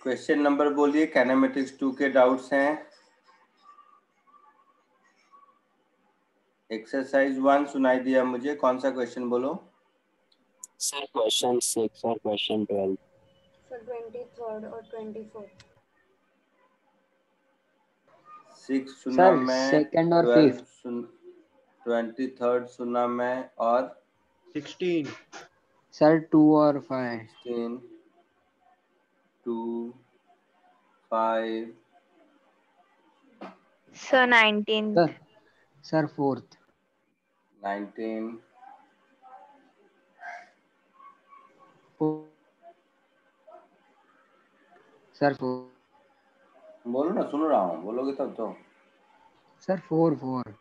Question number बोलिए, kinematics 2 के doubts हैं। एक्सरसाइज 1 सुनाई दिया मुझे, कौन सा क्वेश्चन बोलो? सर क्वेश्चन 6 और क्वेश्चन 12। सर 23rd और 24th। 6 सुना सर मैं, सेकंड और 12 फिफ्थ। सुन, 23rd सुना मैं, और 16 सर 2 और 5। 16, 2, 5, सर 19। Sir fourth. 19, सर 4। बोलो ना, सुन रहा हूँ, बोलोगे तब तो। सर 4।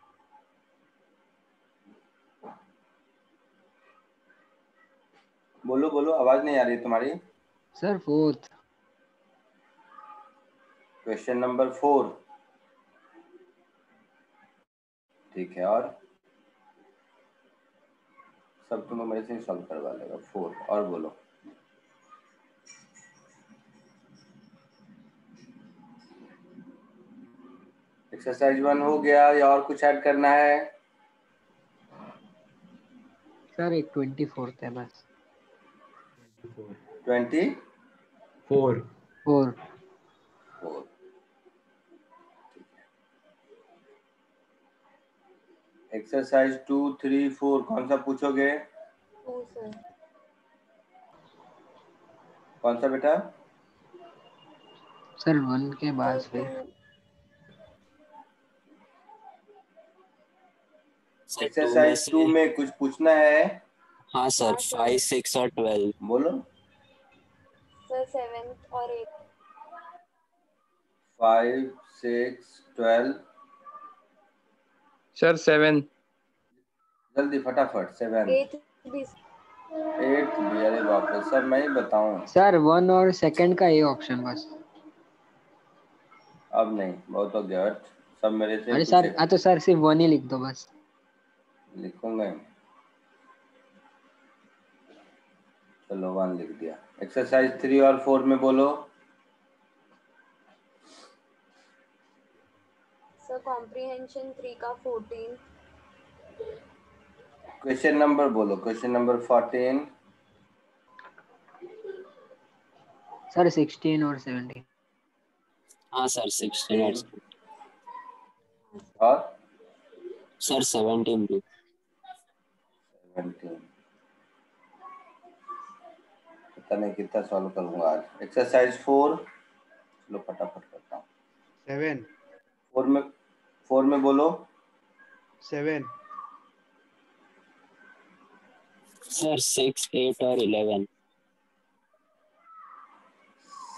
बोलो बोलो, आवाज नहीं आ रही तुम्हारी। Sir 4th। क्वेश्चन नंबर 4, ठीक है। और सब तुम मेरे से ही सॉल्व करवा लेगा। 4 और बोलो। एक्सरसाइज 1 हो गया, या और कुछ ऐड करना है? सर एक 24th है बस। 24 4। एक्सरसाइज 2, 3, 4 कौन सा पूछोगे? 2 सर। कौन सा बेटा? सर 1 के बाद सर फिर 2। सर 2 में एक्सरसाइज से 2 में कुछ पूछना है? हाँ सर, हाँ, सर। 5, 6 और 12। बोलो। सर 7th और 8th। 5, 6, 12। सर 7। जल्दी फटाफट। 7, 8th भी। 8 भी? अरे बाप रे, सर मैं ही बताऊं? सर 1 और सेकंड का ये ऑप्शन बस। अब नहीं, बहुत हो गया। सब मेरे से अरे सर पूछेगा। तो सर सिर्फ 1 ही लिख दो बस। लिखूंगा ही। चलो 1 लिख दिया। एक्सरसाइज 3 और 4 में बोलो। सर कॉम्प्रिहेंशन 3 का 14। क्वेश्चन नंबर बोलो, क्वेश्चन नंबर 14। सर 16 और 17। हाँ सर, 16 और और सर 17 भी। 17। पता नहीं कितना सॉल्व करूंगा आज। एक्सरसाइज 4, चलो फटाफट करता हूँ। 7 4 में बोलो। 7 सर 6, 8 और 11।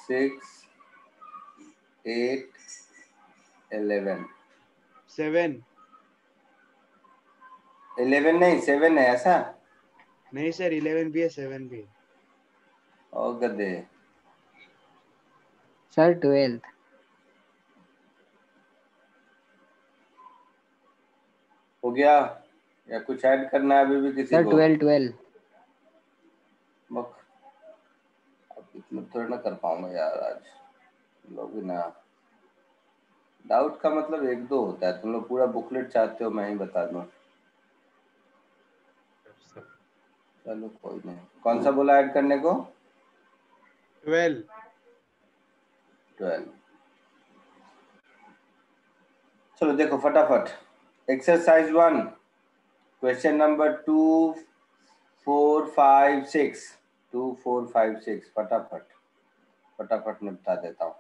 6, 8, 11। 7 11 नहीं, 7 है ऐसा? नहीं सर, 11 भी है 7 भी है। ओ गधे। Sir 12th। हो गया या कुछ ऐड करना है अभी भी किसी सर को? 12। अब इतना थोड़ा ना कर पाऊंगा यार आज। लोग ना, डाउट का मतलब 1-2 होता है। तुम लोग पूरा बुकलेट चाहते हो, मैं ही बता दूं। चलो कोई नहीं। कौन सा बोला ऐड करने को? 12 चलो देखो फटाफट। Exercise 1, question number 2, 4, 5, 6। 2, 4, 5, 6 फटाफट निपटा देता हूँ।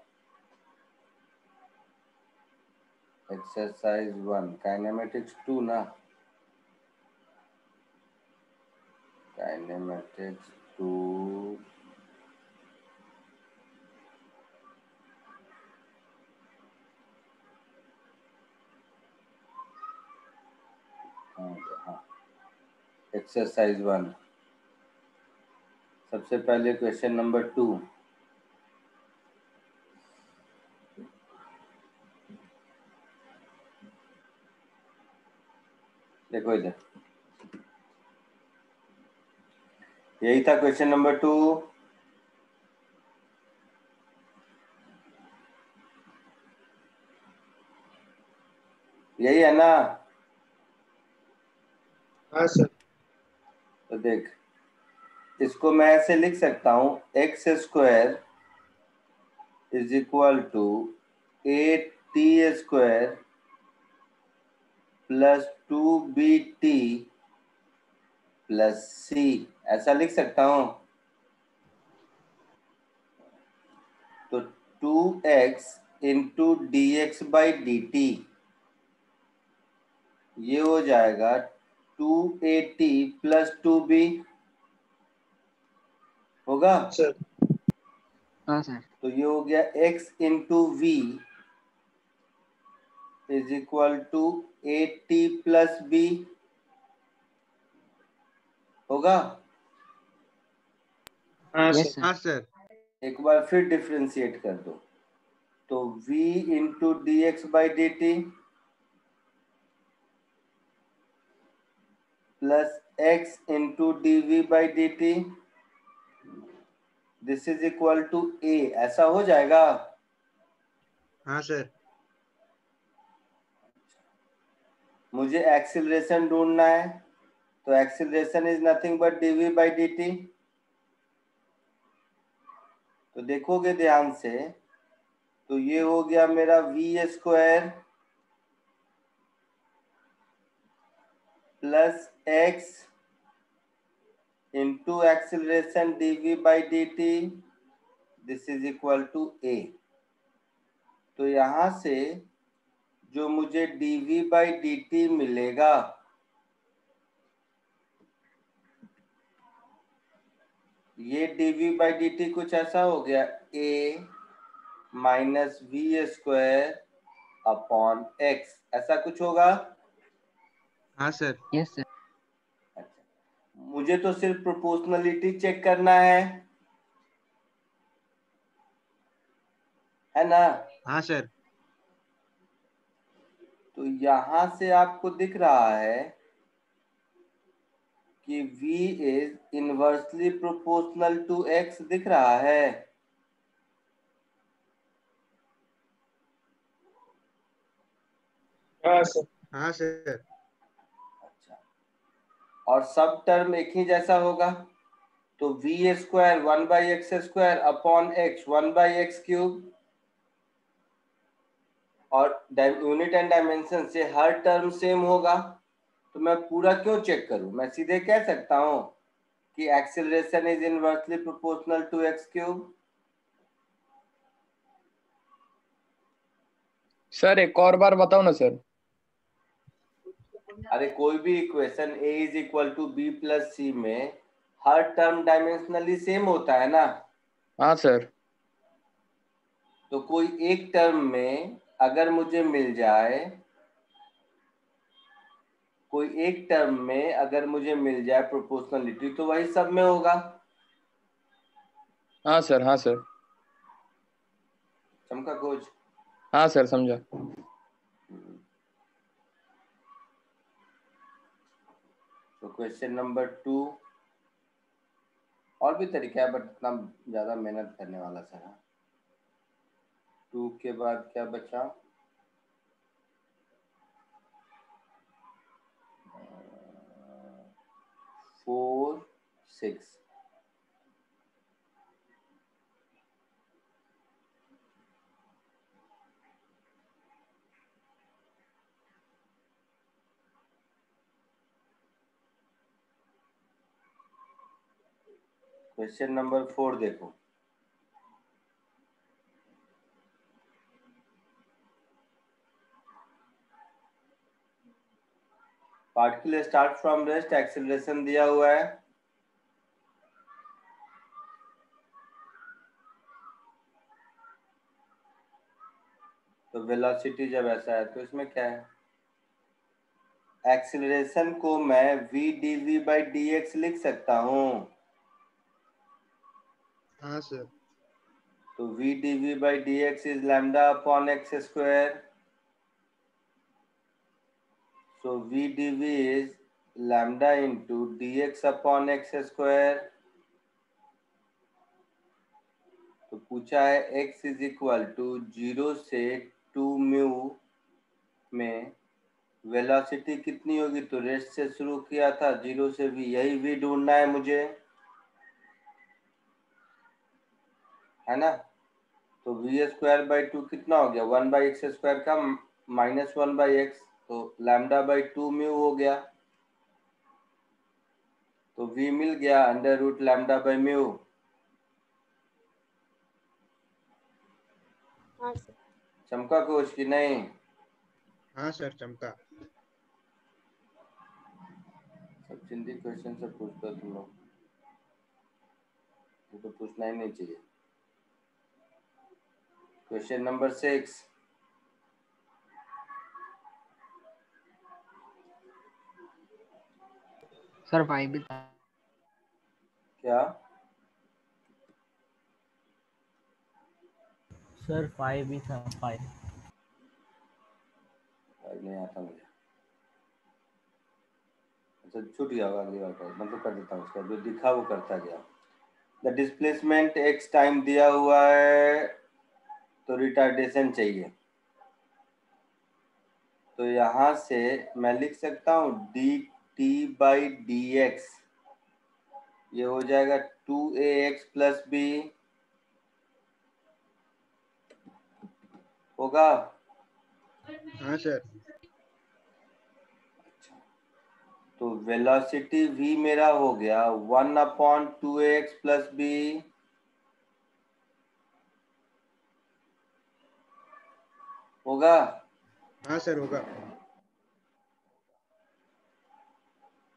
एक्सरसाइज 1, काइनेमेटिक्स 2 ना, काइनेमेटिक्स 2। हाँ, एक्सरसाइज 1, सबसे पहले क्वेश्चन नंबर 2। देखो इधर, यही था क्वेश्चन नंबर 2। यही है ना? हाँ सर। तो देख, इसको मैं ऐसे लिख सकता हूँ, x square is equal to 8t² plus 2bt plus c, ऐसा लिख सकता हूँ। तो 2x into dx by dt, ये हो जाएगा 2at प्लस 2b, होगा? सर। हाँ सर। तो ये हो गया x into v is equal to 8t plus b, होगा? हाँ यस सर। सर। हाँ सर। एक बार फिर डिफ्रेंशिएट कर दो। तो v into d x by d t plus x into d v by d t, this is equal to a, ऐसा हो जाएगा? हाँ सर। मुझे एक्सीलरेशन ढूंढना है, तो acceleration is nothing but d v by d t. तो देखोगे ध्यान से, तो ये हो गया मेरा v square plus x into acceleration d v by d t, this is equal to a। तो यहां से जो मुझे d v by d t मिलेगा, ये d v by d t कुछ ऐसा हो गया, a minus v square upon x, ऐसा कुछ होगा? हाँ सर। Yes sir. अच्छा, मुझे तो सिर्फ प्रोपोर्शनलिटी चेक करना है ना? हाँ सर। तो यहां से आपको दिख रहा है कि v is inversely proportional to x, दिख रहा है? हाँ सर। हाँ सर। अच्छा, और सब टर्म एक ही जैसा होगा, तो v square 1/x² upon x 1/x³, और यूनिट एंड डायमेंशन से हर टर्म सेम होगा। तो मैं पूरा क्यों चेक करूं, मैं सीधे कह सकता हूं कि acceleration is inversely proportional to x³। Sir एक और बार बताओ ना सर। अरे कोई भी equation a is equal to B plus C में हर टर्म डायमेंशनली सेम होता है ना? हाँ सर। तो कोई एक टर्म में अगर मुझे मिल जाए, कोई एक टर्म में अगर मुझे मिल जाए प्रोपोर्शनलिटी, तो वही सब में होगा। हाँ सर। हाँ सर। चमका खोज। हाँ सर समझा। तो क्वेश्चन नंबर 2, और भी तरीका है बट इतना ज्यादा मेहनत करने वाला सर। 2 के बाद क्या बचा? 4 6। क्वेश्चन नंबर 4 देखो, particle start from rest, acceleration दिया हुआ है, तो वेलोसिटी जब ऐसा है तो इसमें क्या है, एक्सीलरेशन को मैं v dv बाई dx लिख सकता हूँ। हाँ सर। तो v dv बाई dx is lambda upon x square, so v dv is lambda into dx upon x square. तो पूछा है x इज इक्वल टू 0 से 2 म्यू में वेलोसिटी कितनी होगी, तो रेस्ट से शुरू किया था 0 से v, यही v ढूंढना है मुझे, है ना। तो v स्क्वायर बाई 2 कितना हो गया, 1 बाई एक्स स्क्वायर का माइनस 1 बाई एक्स, तो लैम्डा बाई 2 म्यू हो गया। तो v मिल गया under root lambda by mu. हाँ सर। चमका कुछ कि नहीं? हाँ सर चमका। सब हिंदी क्वेश्चन से पूछते हो तुम लोग, तो पूछना ही नहीं चाहिए। Question number 6। सर 5 भी था। क्या? सर 5 भी था, 5। नहीं आता मुझे। अच्छा छूट गया होगा, अगली बार का मतलब कर देता हूँ, उसका जो दिखा वो करता गया। द डिस्प्लेसमेंट x टाइम दिया हुआ है, तो रिटार्डेशन चाहिए। तो यहाँ से मैं लिख सकता हूँ D T by d x, ये हो जाएगा 2ax प्लस बी, होगा। हाँ सर। तो वेलोसिटी v मेरा हो गया 1/2ax प्लस बी, होगा। हाँ सर होगा।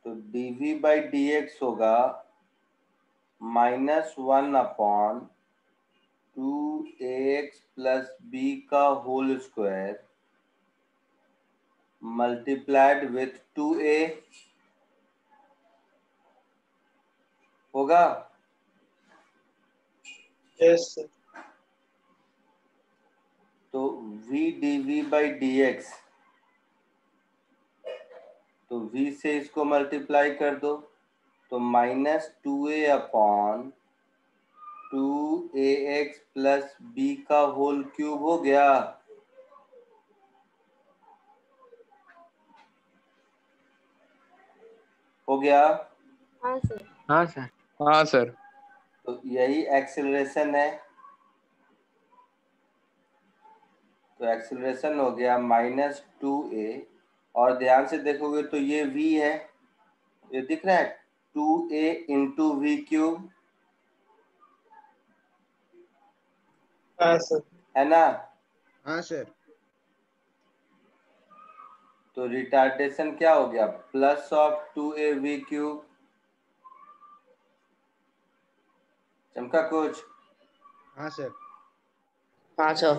तो dv बाई डी एक्स होगा -1/2ax प्लस बी का whole square multiplied with 2a, होगा। Yes sir. तो v dv by d x, तो v से इसको मल्टीप्लाई कर दो, तो -2a/2ax प्लस b का होल क्यूब हो गया। हो गया। हाँ सर। हाँ सर। हाँ सर। तो यही एक्सेलरेशन है। तो एक्सेलरेशन हो गया -2a, और ध्यान से देखोगे तो ये v है, ये दिख रहा है 2a इंटू वी क्यूब, हाँ सर। है ना। हाँ सर। तो रिटार्डेशन क्या हो गया, plus of 2a we cube. चमका कुछ? हाँ सर। हाँ सर।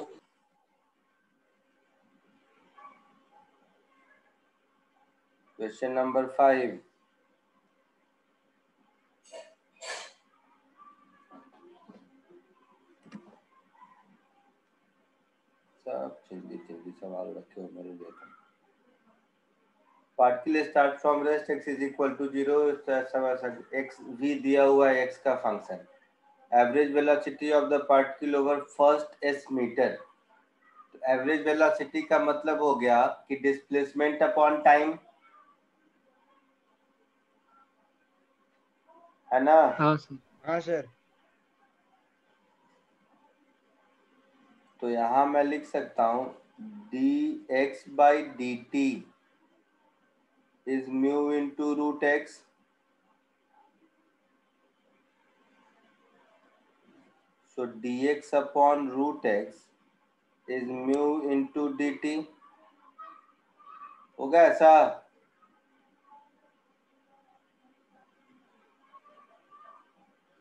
Question number 5। सब जल्दी सवाल रखे हो मेरे लिए। Particle start from rest x is equal to 0, x v दिया हुआ है x का फंक्शन। Average velocity of the particle over first s metre. तो एवरेज वेलोसिटी का मतलब हो गया कि डिस्प्लेसमेंट अपॉन टाइम, है ना। हाँ सर। हाँ सर। तो यहाँ मैं लिख सकता हूँ dx by d t is mu into root x. So dx upon root x is mu into d t, होगा ऐसा?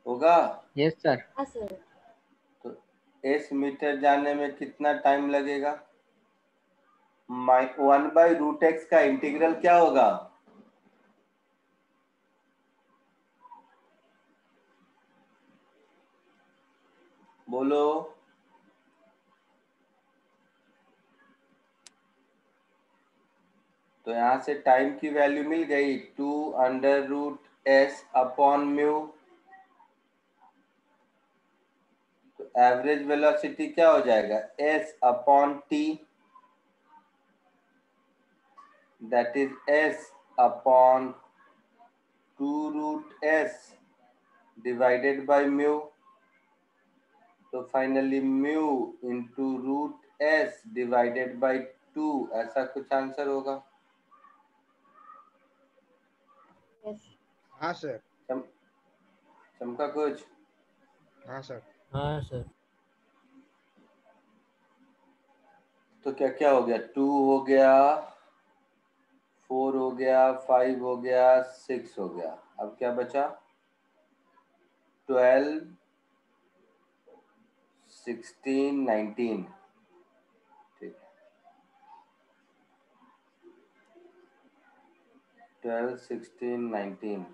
होगा। Yes sir. हाँ सर। तो s मीटर जाने में कितना टाइम लगेगा? 1/√x का इंटीग्रल क्या होगा? बोलो। तो यहाँ से टाइम की वैल्यू मिल गई 2√s अपॉन म्यू। तो एवरेज वेलोसिटी क्या हो जाएगा, s upon T. that is s upon 2 root s divided by mu. तो finally mu into root s divided by 2, ऐसा कुछ आंसर होगा। Yes. हाँ सर। चमका कुछ? हाँ सर। हाँ सर। तो क्या क्या हो गया? 2 हो गया, 4 हो गया, 5 हो गया, 6 हो गया। अब क्या बचा? 12, 16, 19। ठीक है, 12, 16, 19।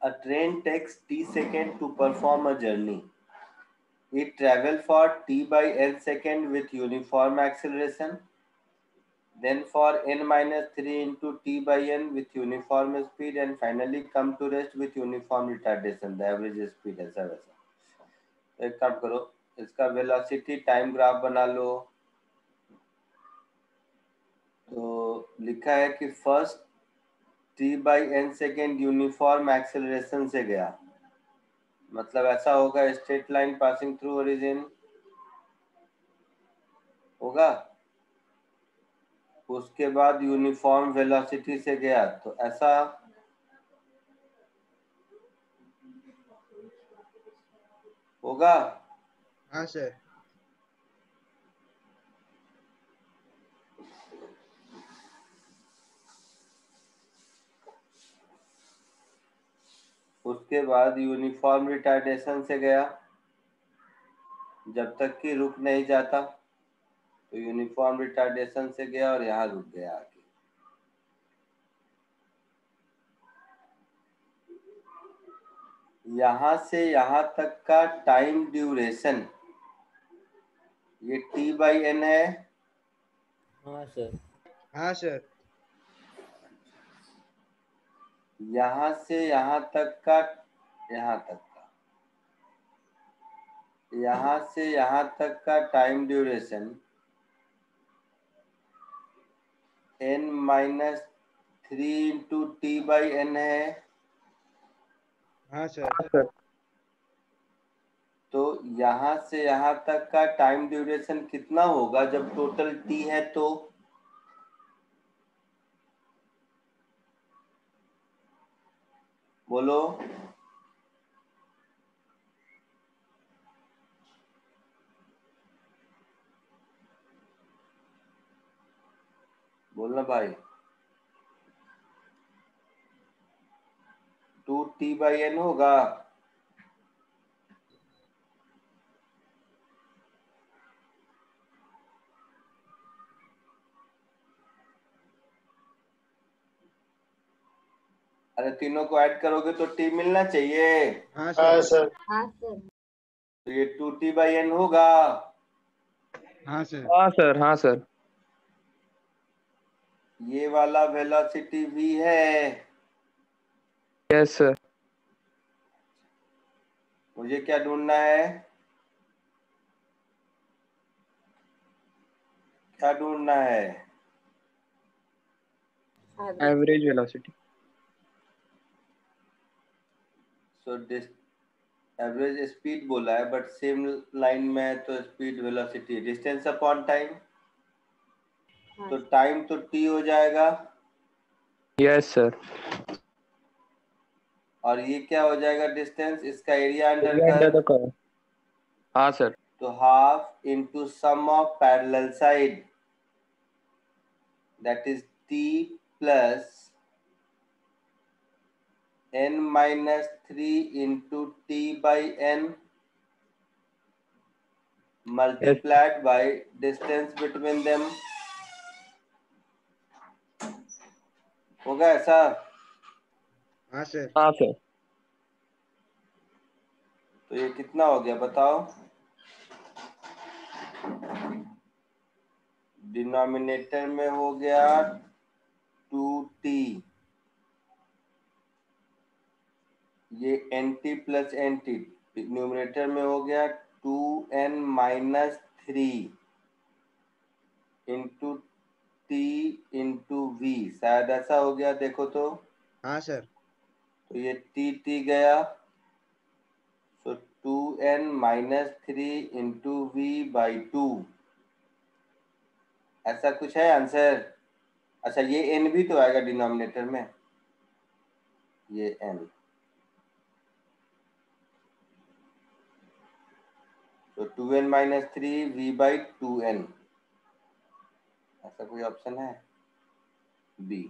A train takes t second to perform a journey. It travels for t by n second with uniform acceleration. Then for n minus 3 into t by n with uniform speed, and finally come to rest with uniform retardation. The average speed ऐसा वैसा। एक काम करो, इसका velocity time graph बना लो। तो लिखा है कि first t by n second uniform acceleration से गया, मतलब ऐसा होगा straight line passing through origin होगा। उसके बाद यूनिफॉर्म वेलोसिटी से गया, तो ऐसा होगा। हाँ सर। उसके बाद यूनिफॉर्म रिटार्डेशन से गया, जब तक कि रुक नहीं जाता। तो यूनिफॉर्म रिटार्डेशन से गया और यहाँ रुक गया आके। यहाँ से यहाँ तक का टाइम ड्यूरेशन ये t बाई n है। हाँ सर। हाँ सर। यहाँ से यहाँ तक का, यहाँ तक का, यहाँ से यहाँ तक का time duration n minus 3 into t by n है। हाँ सर। सर। तो यहाँ से यहाँ तक का टाइम ड्यूरेशन कितना होगा जब टोटल t है? तो बोलो। बोलना भाई। 2t बाई एन होगा। अरे तीनों को ऐड करोगे तो t मिलना चाहिए। हाँ हाँ सर। सर। हाँ सर। तो ये 2t बाई एन होगा। हाँ सर। हाँ सर। हाँ सर। ये वाला वेलोसिटी v है। Yes sir. मुझे क्या ढूंढना है? क्या ढूंढना है? Average. Average velocity. So average speed बोला है, बट सेम लाइन में है तो speed velocity distance upon time. हाँ तो सर। टाइम तो t हो जाएगा, यस सर। और ये क्या हो जाएगा? डिस्टेंस, इसका area under area under curve. The curve. हाँ सर। तो half into sum of parallel side, that is t plus n minus 3 into t by n multiplied by distance between them. होगा ऐसा? हाँ सर। हाँ sir. तो ये कितना हो गया बताओ? डिनोमिनेटर में हो गया 2t, ये nt प्लस nt, न्यूमरेटर में हो गया 2n minus 3 into t into v, शायद ऐसा हो गया, देखो तो। हाँ सर। तो ये t गया, तो 2n minus 3 into v by 2, ऐसा कुछ है आंसर? अच्छा, ये n भी तो आएगा डिनोमिनेटर में, ये n, तो 2n minus 3 v by 2n, ऐसा कोई ऑप्शन है? बी।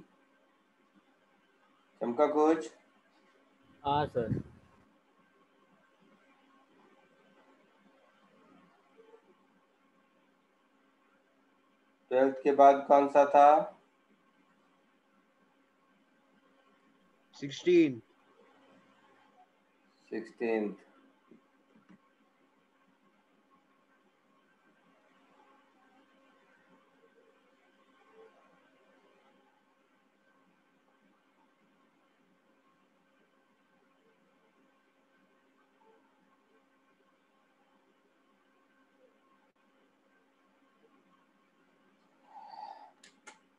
चमका कुछ? हाँ सर। 12th के बाद कौन सा था? 16। 16th।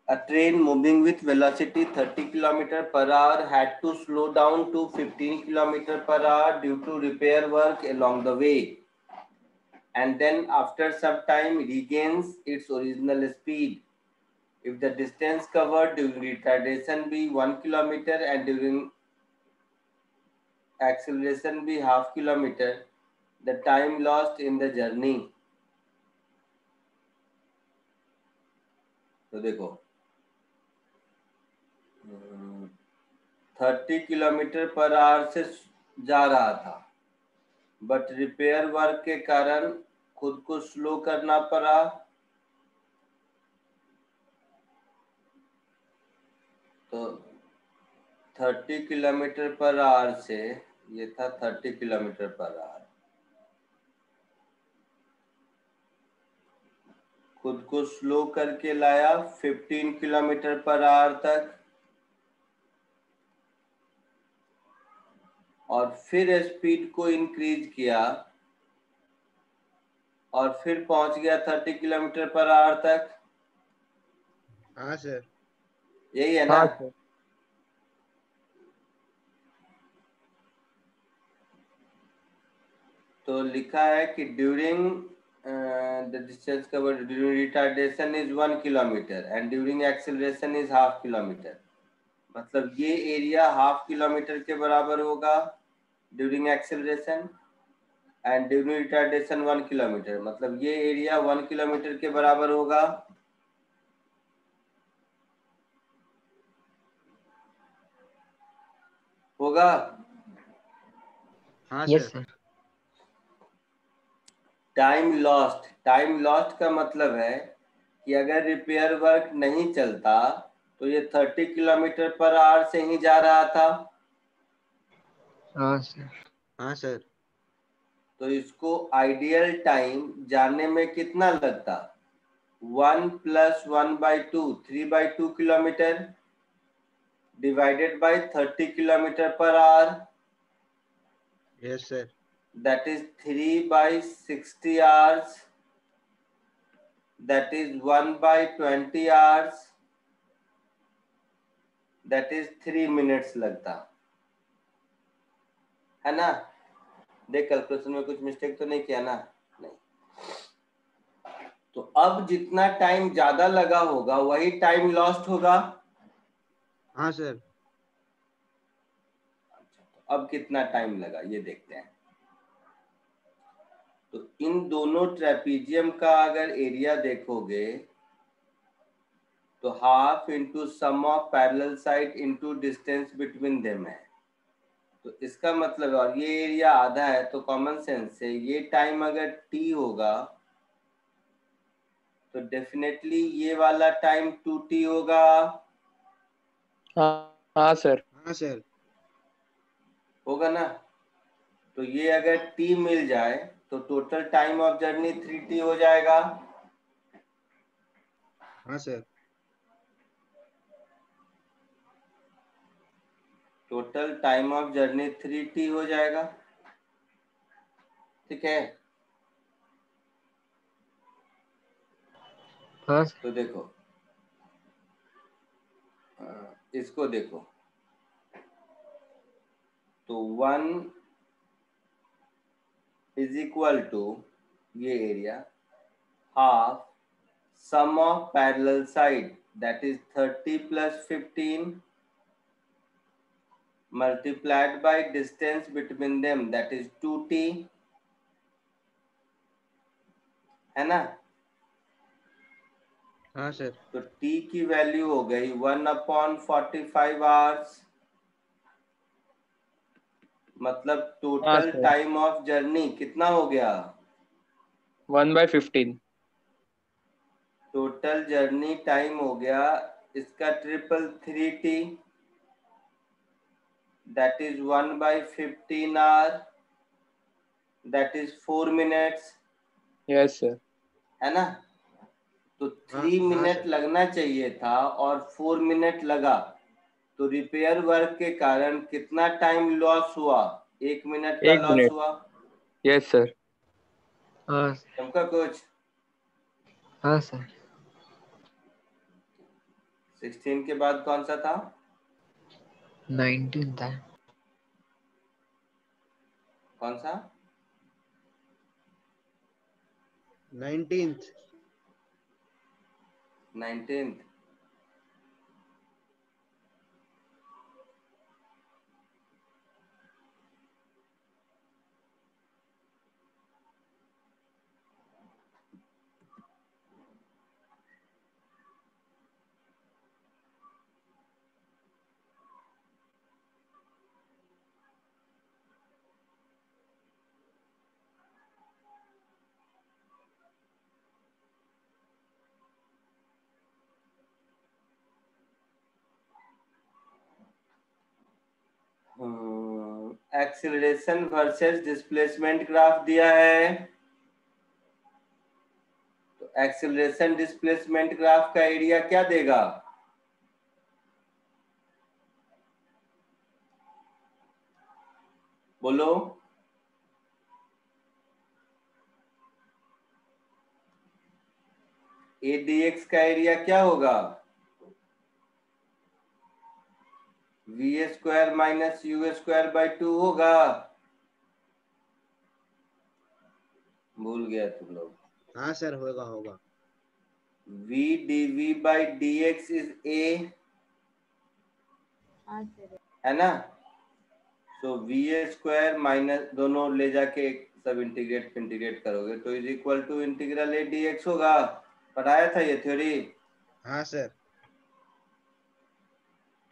A train moving with velocity 30 km per hour had to slow down to 15 km per hour due to repair work along the way, and then after some time regains its original speed. If the distance covered during retardation be 1 km and during acceleration be half kilometer, the time lost in the journey. तो देखो 30 kilometre per hour से जा रहा था, but repair work के कारण खुद को स्लो करना पड़ा, तो 30 किलोमीटर पर आवर से, ये था 30 किलोमीटर पर आवर, खुद को स्लो करके लाया 15 किलोमीटर पर आवर तक, और फिर स्पीड को इंक्रीज किया और फिर पहुंच गया 30 किलोमीटर पर आवर तक। हाँ सर। यही है ना? हाँ सर। तो लिखा है कि during the distance covered during retardation is 1 kilometre and during acceleration is half kilometre, मतलब ये एरिया हाफ किलोमीटर के बराबर होगा during acceleration, and during retardation 1 kilometre, मतलब ये एरिया 1 किलोमीटर के बराबर होगा। होगा? हाँ yes sir. Sir. Time lost का मतलब है कि अगर रिपेयर वर्क नहीं चलता तो ये 30 किलोमीटर पर आवर से ही जा रहा था। हाँ सर। हाँ सर। तो इसको आइडियल टाइम जानने में कितना लगता? 1 plus 1/2, 3/2 kilometre divided by 30 kilometre per hour, yes sir. that is 3/60 hours, that is 1/20 hours, that is 3 minutes लगता है ना? देख कैलकुलेशन में कुछ मिस्टेक तो नहीं किया ना? नहीं। तो अब जितना टाइम ज्यादा लगा होगा वही टाइम लॉस्ट होगा। हाँ सर। अब कितना टाइम लगा ये देखते हैं। तो इन दोनों ट्रेपीजियम का अगर एरिया देखोगे तो half into sum of parallel side into distance between them है, तो इसका मतलब, और ये एरिया आधा है, तो कॉमन सेंस से ये टाइम अगर t होगा तो डेफिनेटली ये वाला टाइम 2t होगा। हाँ सर। हाँ सर। होगा ना? तो ये अगर t मिल जाए तो total time of journey 3t हो जाएगा। हाँ sir. Total time of journey 3t हो जाएगा। ठीक है, हाँ सर। तो देखो इसको देखो, तो 1 इज इक्वल टू ये area half sum of parallel side that is 30 plus 15 multiplied by distance between them that is 2t, है ना? हाँ सर। तो t की वैल्यू हो गई 1/45 आवर्स, मतलब हाँ total sir. Time of journey कितना हो गया? 1/15। टोटल जर्नी टाइम हो गया इसका triple 3t, that is 1/15 hour, that is 4 minutes, yes sir. है ना? तो हाँ 3 हाँ मिनट सर। लगना चाहिए था और 4 मिनट लगा, तो रिपेयर वर्क के कारण कितना टाइम लॉस हुआ? 1 मिनट का 1 लॉस मिनट। हुआ। Yes sir. हाँ चमका कुछ? हाँ सर। 16 के बाद कौन सा था? 19 था। कौन सा? 19th। 19th। Acceleration versus displacement graph दिया है, तो एक्सीलरेशन डिस्प्लेसमेंट ग्राफ का एरिया क्या देगा? बोलो। ए डी एक्स का एरिया क्या होगा? v² माइनस u²/2 होगा। भूल गया तुम लोग। हाँ सर, होगा होगा। v dv/dx इज a, हाँ सर। है ना? सो v² माइनस, दोनों ले जाके सब इंटीग्रेट करोगे तो is equal to integral a dx होगा। पढ़ाया था ये थ्योरी। हाँ सर।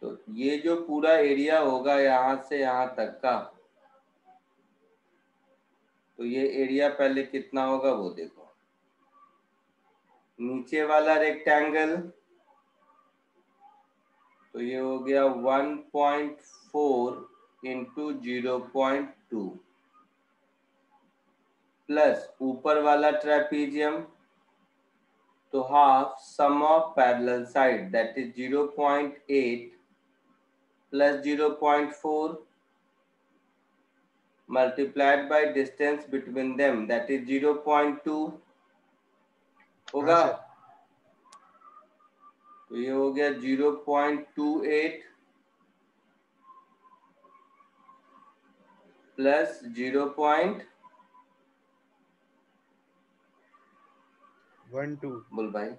तो ये जो पूरा एरिया होगा यहाँ से यहाँ तक का, तो ये एरिया पहले कितना होगा वो देखो। नीचे वाला रेक्टेंगल, तो ये हो गया 1.4 इंटू 0.2 प्लस ऊपर वाला ट्रेपीजियम, तो half sum of parallel side that is 0.8 plus 0.4 multiplied by distance between them that is 0.2 हाँ होगा। सर। तो ये हो गया 0.28 प्लस 0.12। बोल भाई।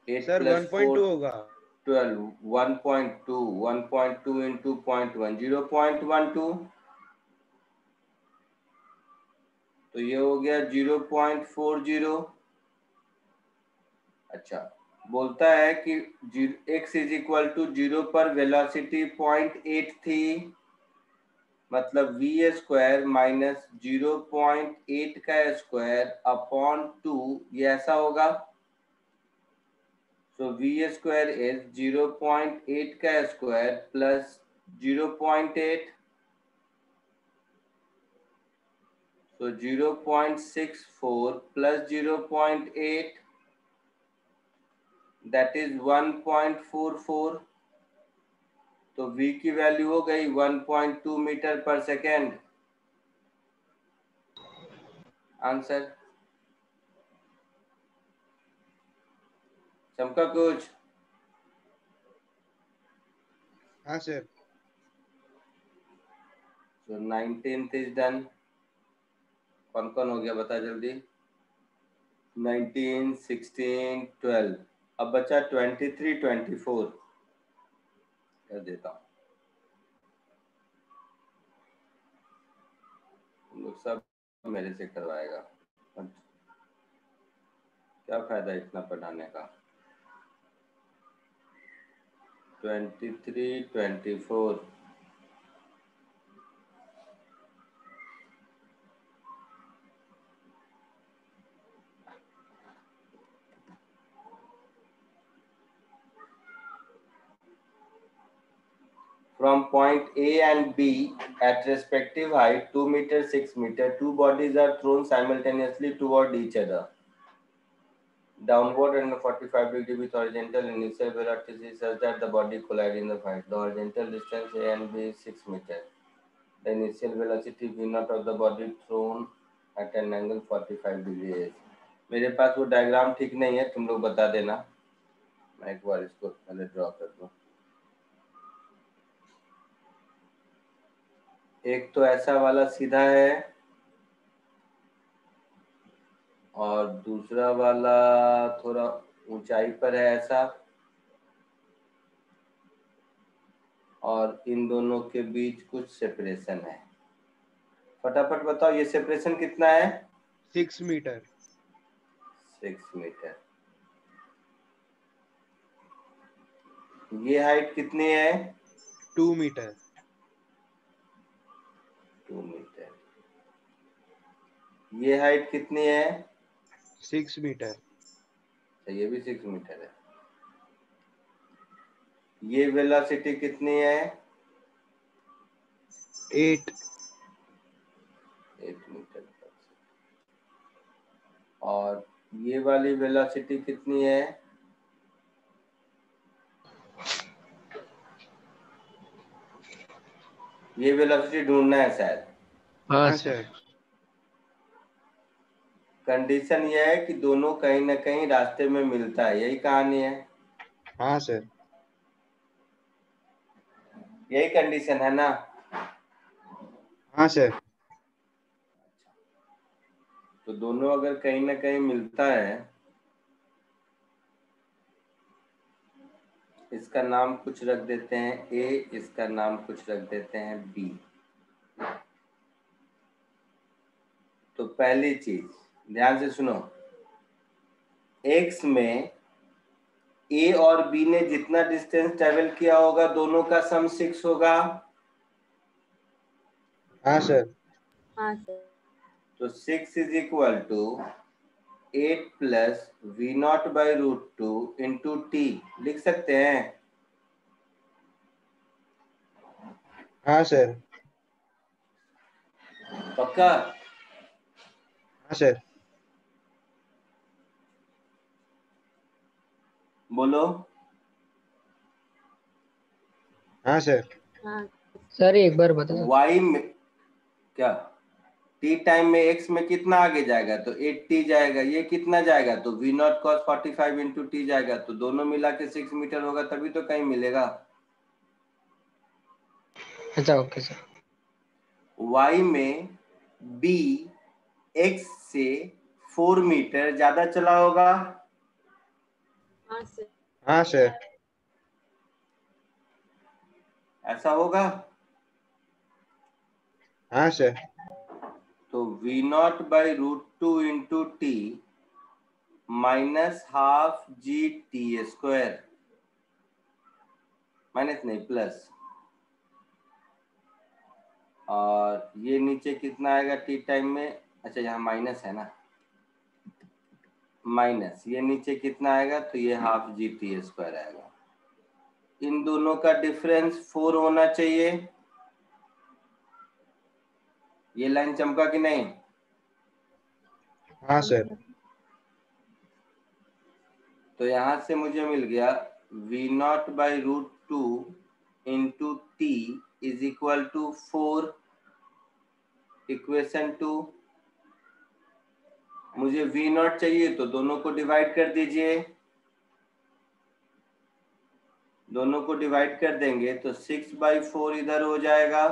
8 सर प्लस 4 1.2 होगा। 12, 1.2 into 0.1 0.12, तो ये हो गया 0.40। अच्छा, बोलता है कि x इज इक्वल टू 0 पर वेलोसिटी 0.8 थी, मतलब वी स्क्वायर माइनस 0.8 का स्क्वायर अपॉन 2, ये ऐसा होगा। सो वी स्क्वायर इज 0.8 का square plus 0.8, so 0.64 plus 0.8, that is 1.44। तो v की वैल्यू हो गई 1.2 मीटर पर सेकेंड। आंसर चमका कुछ? हाँ सर। तो 19th इज डन। कौन कौन हो गया बता जल्दी। 19, 16, 12। अब बचा 23, 24 कर देता हूँ। तुम लोग सब मेरे से करवाएगा, क्या फायदा इतना पढ़ाने का। 23, 24। From point A and B at respective height 2 meter, 6 meter, two bodies are thrown simultaneously toward each other. Downward and 45 degree with horizontal initial velocity such that the body collide in the height. The horizontal distance A and B is 6 meter. The initial velocity V0 of the body thrown at an angle 45 degree is. मेरे पास वो diagram ठीक नहीं है, तुम लोग बता देना। मैं एक बार इसको पहले ड्रॉ कर दूं। एक तो ऐसा वाला सीधा है और दूसरा वाला थोड़ा ऊंचाई पर है ऐसा, और इन दोनों के बीच कुछ सेपरेशन है। फटाफट बताओ ये सेपरेशन कितना है? 6 मीटर। 6 मीटर। ये हाइट कितनी है? 2 मीटर। 2 मीटर। ये हाइट कितनी है? 6 मीटर। तो ये भी 6 मीटर है। ये वेलोसिटी कितनी है? 8 मीटर। और ये वाली वेलोसिटी कितनी है? ये वेलोसिटी ढूंढना है शायद। हाँ सर। कंडीशन ये है कि दोनों कहीं ना कहीं रास्ते में मिलता है, यही कहानी है। हाँ सर। यही कंडीशन है ना? हाँ सर। तो दोनों अगर कहीं ना कहीं मिलता है, इसका नाम कुछ रख देते हैं ए, इसका नाम कुछ रख देते हैं बी। तो पहली चीज ध्यान से सुनो, एक्स में ए और बी ने जितना डिस्टेंस ट्रेवल किया होगा दोनों का सम 6 होगा। हाँ सर। हाँ सर। तो 6 is equal to 8 plus V0 by √2 into t लिख सकते हैं। हाँ सर। पक्का? हाँ सर। बोलो। हाँ सर। हाँ सर एक बार बता। वाई में क्या टी टाइम में एक्स में कितना आगे जाएगा? तो 8t जाएगा। ये कितना जाएगा? तो V0 cos 45 इंटू टी जाएगा। तो दोनों मिला के 6 मीटर होगा, तभी तो कहीं मिलेगा। अच्छा ओके सर। y में b x से 4 मीटर ज्यादा चला होगा। हाँ सर। हाँ सर। ऐसा होगा? हाँ सर। तो V0 by √2 into T minus half ji T square, minus नहीं प्लस और ये नीचे कितना आएगा टी टाइम में, अच्छा यहाँ माइनस है ना, माइनस ये नीचे कितना आएगा, तो ये हाफ जी टी स्क्वायर आएगा। इन दोनों का डिफरेंस 4 होना चाहिए। ये लाइन चमका कि नहीं? हाँ सर। तो यहां से मुझे मिल गया v0/√2 into t is equal to 4, equation 2। मुझे v0 चाहिए तो दोनों को डिवाइड कर दीजिए, दोनों को डिवाइड कर देंगे तो 6/4 इधर हो जाएगा,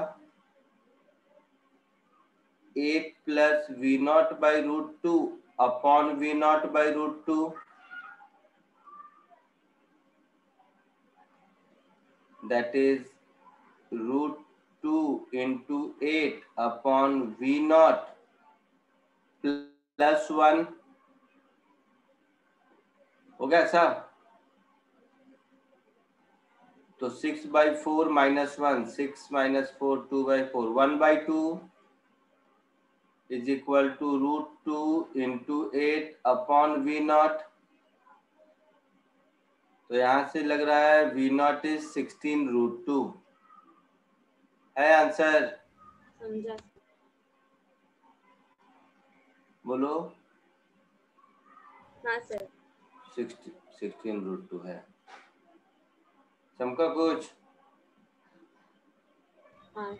8 plus v0/√2 upon v0/√2, that is √2 into 8 upon v0 plus 1 हो गया साहब। तो 6/4 minus 1, 6 minus 4, 2/4, 1/2 is equal to √2 into 8 upon v0। तो यहां से लग रहा है v0 is 16√2 है आंसर। समझा। बोलो। हाँ सर। 16√2 है। चमका कुछ? हाँ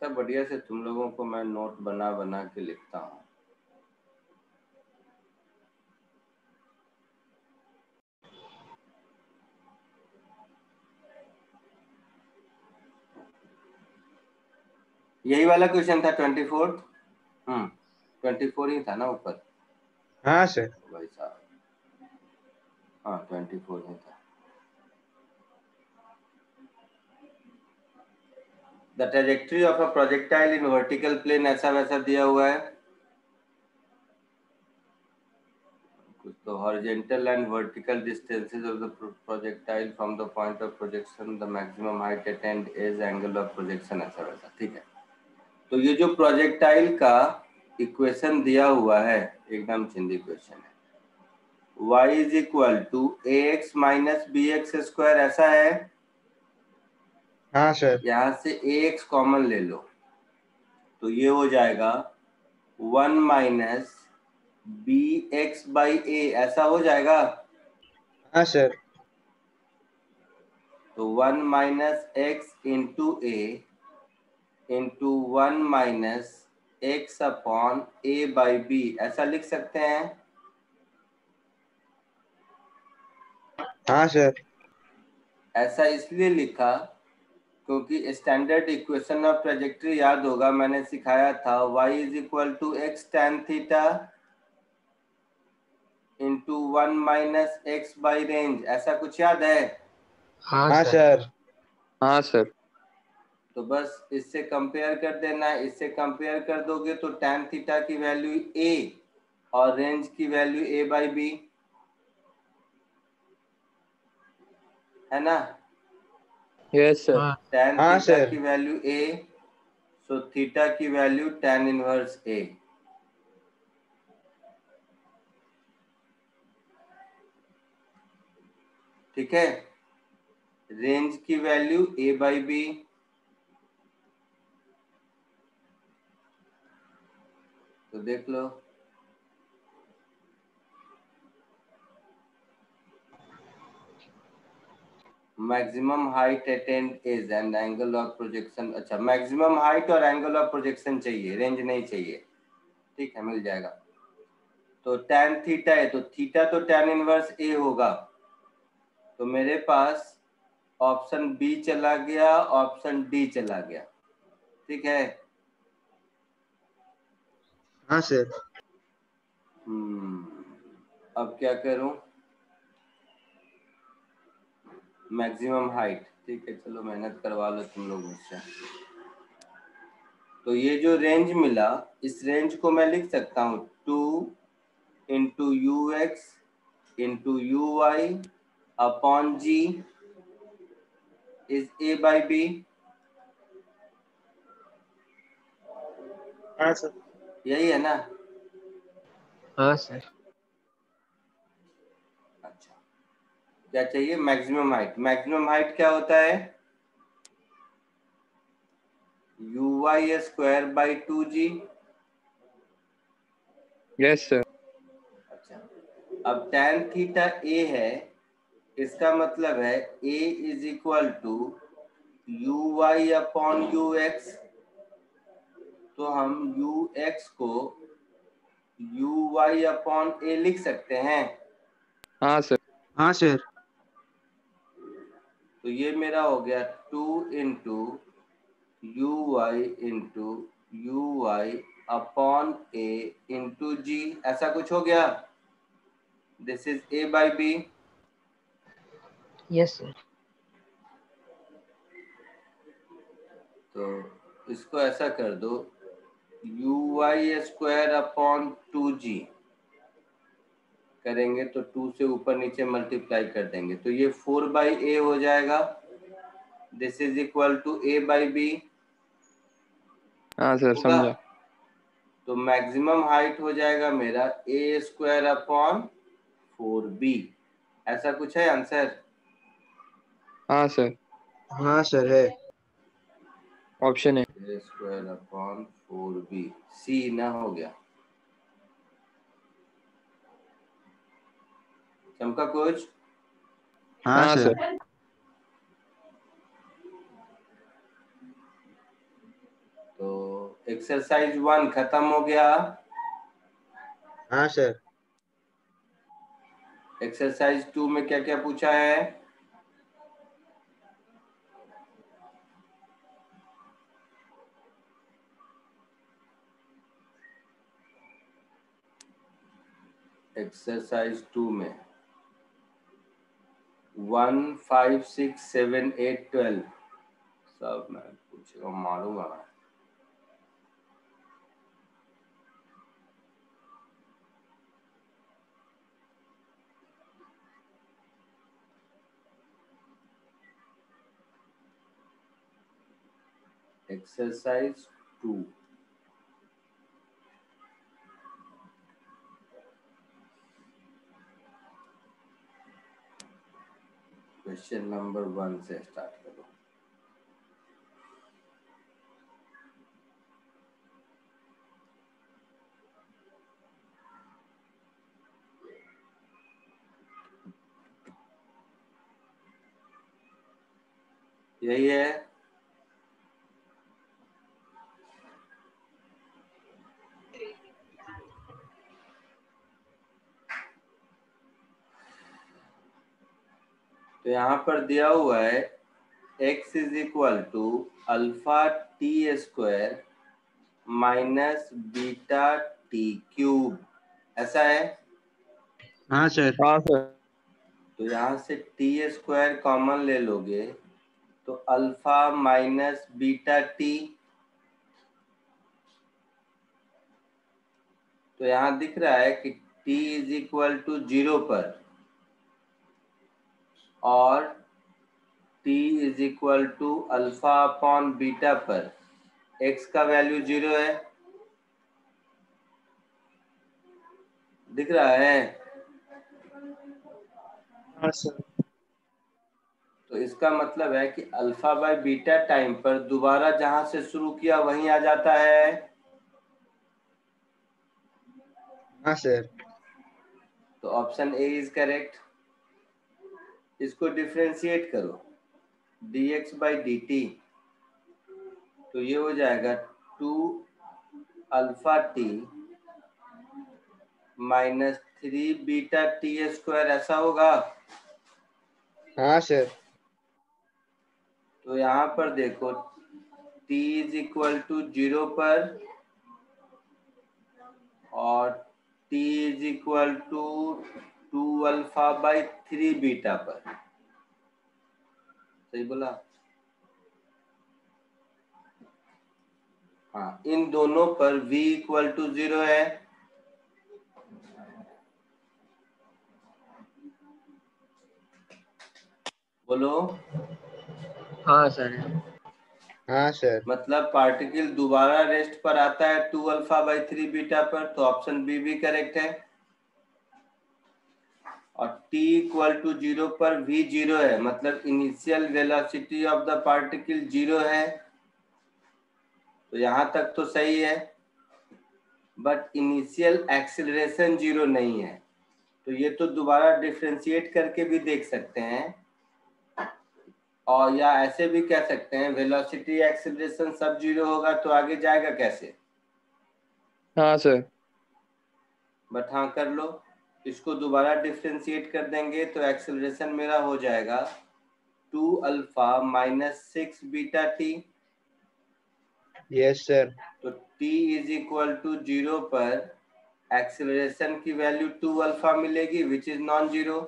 कितना बढ़िया से तुम लोगों को मैं नोट बना बना के लिखता हूँ। यही वाला क्वेश्चन था 24। 24 ही था ना ऊपर। हाँ सर। भाई साहब हाँ 24 ही था। The trajectory of a projectile in vertical plane ऐसा वैसा दिया हुआ है कुछ तो, horizontal and vertical distances of the projectile from the point of projection, the maximum height attained is angle of projection ऐसा वैसा, ठीक है। तो ये जो प्रोजेक्टाइल का इक्वेशन दिया हुआ है एकदम चिंदी क्वेश्चन है, y is equal to ax minus bx square ऐसा है। हाँ सर। यहाँ से ax कॉमन ले लो तो ये हो जाएगा 1 माइनस bx/a ऐसा हो जाएगा। हाँ सर। तो 1 minus x into a into 1 minus x upon a/b ऐसा लिख सकते हैं। हाँ सर। ऐसा इसलिए लिखा क्योंकि स्टैंडर्ड इक्वेशन ऑफ ट्रेजेक्टरी याद होगा, मैंने सिखाया था y is equal to x tan theta into 1 minus x by range, ऐसा कुछ याद है? हाँ सर। हाँ सर। तो बस इससे कंपेयर कर देना है, इससे कंपेयर कर दोगे तो tan थीटा की वैल्यू a और रेंज की वैल्यू a/b है ना। Yes sir. tan हाँ थीटा सर। की वैल्यू a, सो थीटा की वैल्यू tan इनवर्स a। ठीक है, रेंज की वैल्यू a/b। तो देख लो maximum height attained is and angle of projection. अच्छा मैक्सिमम हाइट और एंगल ऑफ प्रोजेक्शन चाहिए, रेंज नहीं चाहिए, ठीक है मिल जाएगा। तो tan थीटा है तो थीटा तो tan इनवर्स a होगा, तो मेरे पास ऑप्शन बी चला गया, ऑप्शन डी चला गया, ठीक है। हाँ सर। अब क्या करूं? मैक्सिमम हाइट, ठीक है चलो मेहनत करवा लो तुम लोग मुझसे। तो ये जो रेंज मिला, इस रेंज को मैं लिख सकता हूँ 2 into u x into u y upon G is A by B. हाँ सर। यही है ना? हाँ सर। अच्छा, क्या चाहिए? Maximum height. मैक्सिमम हाइट क्या होता है? uy square by 2g। Yes sir. अच्छा, अब tan थीटा a है, इसका मतलब है a is equal to uy upon ux। तो हम ux को uy अपॉन a लिख सकते हैं। हाँ सर। हाँ सर। तो ये मेरा हो गया 2 into uy into uy upon a into g, ऐसा कुछ हो गया। This is a by b। Yes sir. तो इसको ऐसा कर दो, uy स्क्वायर अपॉन 2g करेंगे तो 2 से ऊपर नीचे मल्टीप्लाई कर देंगे, तो ये 4 बाई a हो जाएगा। This is equal to a by b हाँ सर, होगा। समझा। तो मैक्सिमम हाइट हो जाएगा मेरा a स्क्वायर अपॉन 4b। ऐसा कुछ है आंसर? हाँ सर, हाँ सर है। ऑप्शन है। a स्क्वायर अपॉन 4b, सी ना हो गया। चमका कुछ? हाँ हाँ सर। सर। तो एक्सरसाइज 1 खत्म हो गया। हाँ सर। एक्सरसाइज 2 में क्या क्या पूछा है? एक्सरसाइज 2 में 1, 5, 6, 7, 8, 12 सब मैं पूछेगा, मारूंगा मैं। एक्सरसाइज 2 क्वेश्चन नंबर 1 से स्टार्ट करो। यही है। तो यहाँ पर दिया हुआ है x is equal to alpha t square minus beta t cube, ऐसा है। हाँ सर। हाँ सर। तो यहाँ से टी स्क्वायर कॉमन ले लोगे तो अल्फा माइनस बीटा टी। तो यहाँ दिख रहा है कि t इज इक्वल टू 0 पर और t is equal to alpha upon beta पर x का वैल्यू 0 है, दिख रहा है। हाँ सर। तो इसका मतलब है कि अल्फा बाय बीटा टाइम पर दोबारा जहां से शुरू किया वहीं आ जाता है। हाँ सर। तो ऑप्शन ए इज करेक्ट। इसको डिफरेंशिएट करो, dx बाई dt, तो ये हो जाएगा 2 alpha T minus 3 beta T square, ऐसा होगा। हाँ सर। तो यहाँ पर देखो t इज इक्वल टू 0 पर और t is equal to 2 alpha by 3 beta पर, सही बोला? हाँ, इन दोनों पर v इक्वल टू 0 है। बोलो। हाँ सर। हाँ सर। मतलब पार्टिकल दोबारा रेस्ट पर आता है 2 अल्फा बाई 3 बीटा पर, तो ऑप्शन बी भी करेक्ट है। और t इक्वल टू 0 पर v 0 है, मतलब initial velocity of the particle 0 है, तो यहां तक तो सही है। बट इनिशियल एक्सेलरेशन 0 नहीं है, तो ये तो दोबारा डिफरेंशिएट करके भी देख सकते हैं, और या ऐसे भी कह सकते हैं वेलोसिटी एक्सेलरेशन सब 0 होगा तो आगे जाएगा कैसे। हाँ सर। बट हाँ कर लो, इसको दोबारा डिफरेंशिएट कर देंगे तो एक्सेलरेशन मेरा हो जाएगा 2 alpha minus 6 beta T. Yes sir. तो t इज इक्वल टू 0 पर एक्सेलरेशन की वैल्यू 2 अल्फा मिलेगी, विच इज नॉन जीरो।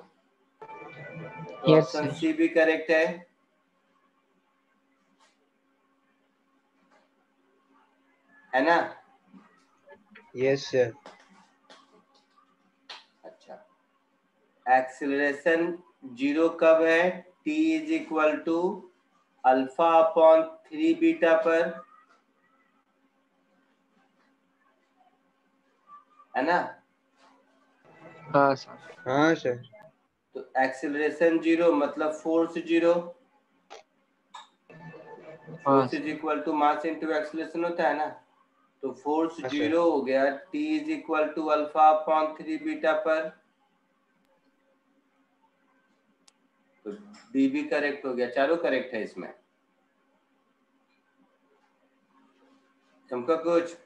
तो यस ऑप्शन सर। सी भी करेक्ट है ना। Yes sir. अच्छा, एक्सेलरेशन 0 कब है, t is equal to alpha upon 3 beta पर, है ना। हाँ सर। हाँ सर। तो एक्सेलरेशन 0 मतलब फोर्स 0, हाँ force is sir. Equal to mass into acceleration होता है ना। तो फोर्स हाँ सर। 0 हो गया, t is equal to alpha upon 3 beta पर, तो डी भी करेक्ट हो गया, चारों करेक्ट है इसमें। चमका कुछ।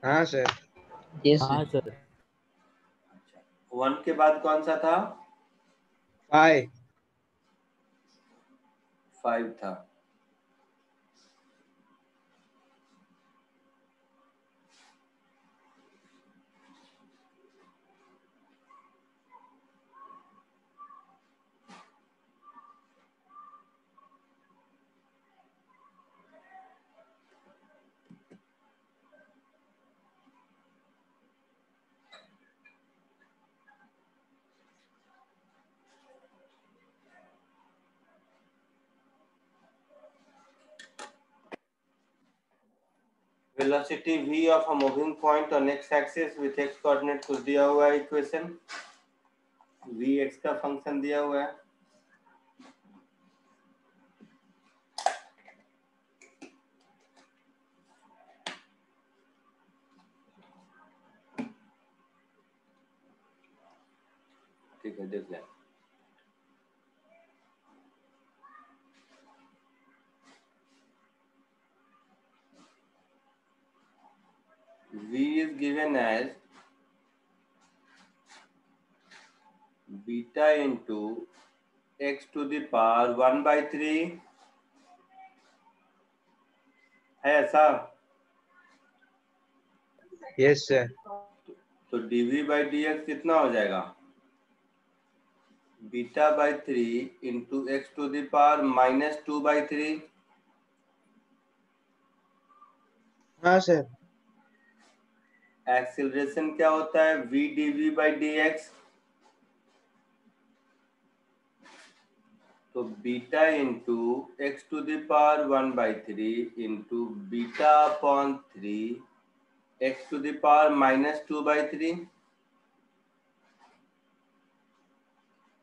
हाँ सर। यस हाँ सर। सर। 1 के बाद कौन सा था, 5। 5 था। Velocity v of a moving point on x axis with x coordinate कुछ दिया हुआ है, इक्वेशन v x का फंक्शन दिया हुआ है। ठीक है, देख लें। v is given as beta into x to the power 1/3 है ऐसा। Yes sir. तो dv by dx कितना हो जाएगा, beta by 3 into x to the power minus 2/3। हाँ सर। एक्सेलरेशन क्या होता है, v dv बाई dx, तो beta into x to the power 1/3 into beta upon 3 x to the power minus 2/3।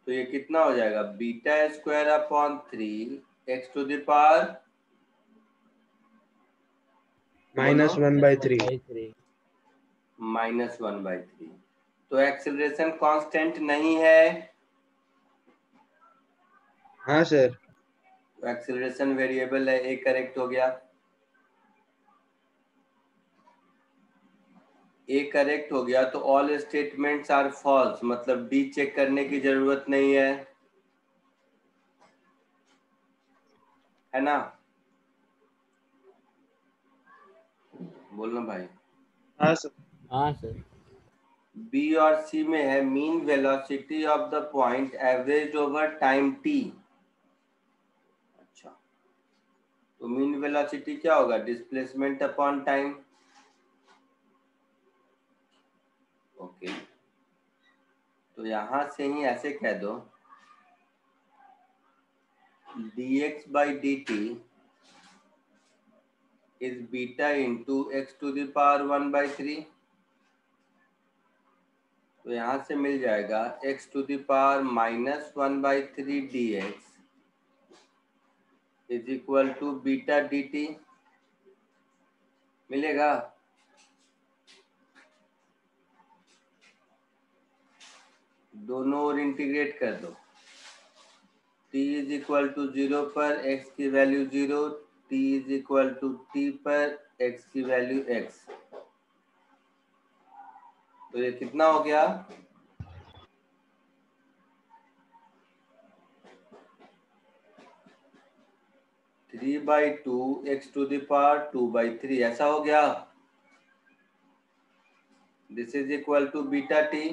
तो ये कितना हो जाएगा, beta square upon 3 x to the power -1/3। -1/3। तो एक्सेलरेशन कांस्टेंट नहीं है, हाँ सर। तो एक्सेलरेशन वेरिएबल है, ए करेक्ट हो गया। ए करेक्ट हो गया तो ऑल स्टेटमेंट्स आर फॉल्स, मतलब डी चेक करने की जरूरत नहीं है ना। बोलना भाई। हाँ सर। हाँ सर। बी और सी में है mean velocity of the point average over time T. अच्छा, तो मीन वेलोसिटी क्या होगा, डिस्प्लेसमेंट अपॉन टाइम। ओके, तो यहां से ही ऐसे कह दो dx by dt is beta into x to the power 1/3। तो यहाँ से मिल जाएगा x to the power -1/3 dx is equal to beta dt मिलेगा। दोनों ओर इंटीग्रेट कर दो। t इज इक्वल टू 0 पर x की value 0, t is equal to t पर x की वैल्यू x। तो ये कितना हो गया? 3/2 x to the power 2/3 ऐसा हो गया। This is equal to beta t.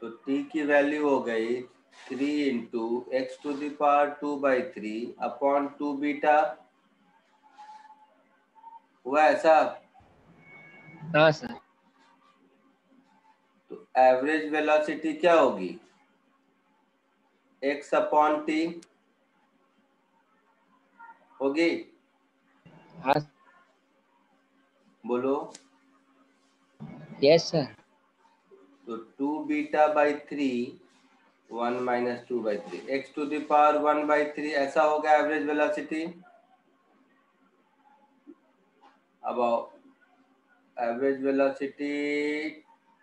तो t की वैल्यू हो गई 3 into x to the power 2/3 upon 2 beta. हुआ ऐसा? हाँ सर। तो एवरेज वेलोसिटी क्या होगी? x अपॉन टी होगी। हाँ। बोलो। Yes sir. तो 2 beta by 3 1 minus 2/3 x to the power 1/3 ऐसा होगा एवरेज वेलोसिटी। अब एवरेज वेलोसिटी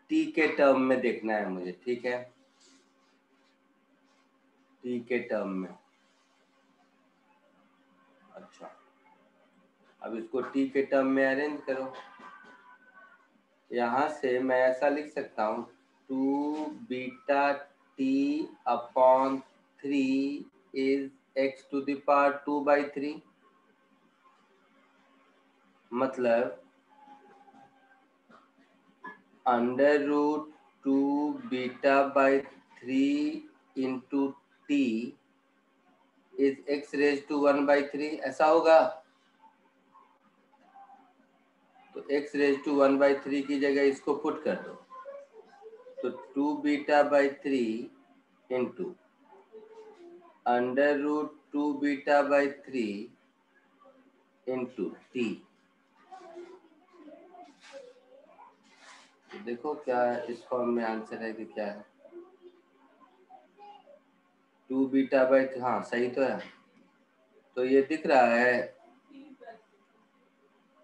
t के टर्म में देखना है मुझे, ठीक है? t के टर्म में। अच्छा, अब इसको t के टर्म में अरेंज करो। यहाँ से मैं ऐसा लिख सकता हूँ 2 beta t upon 3 is x to the power 2/3। मतलब under root 2 beta by 3 into t is x raise to 1/3 ऐसा होगा। तो x रेज टू 1/3 की जगह इसको पुट कर दो। तो 2 beta by 3 into under root 2 beta by 3 into t. देखो क्या इस फॉर्म में आंसर है कि क्या है? 2 बीटा बाई, हाँ सही तो है। तो ये दिख रहा है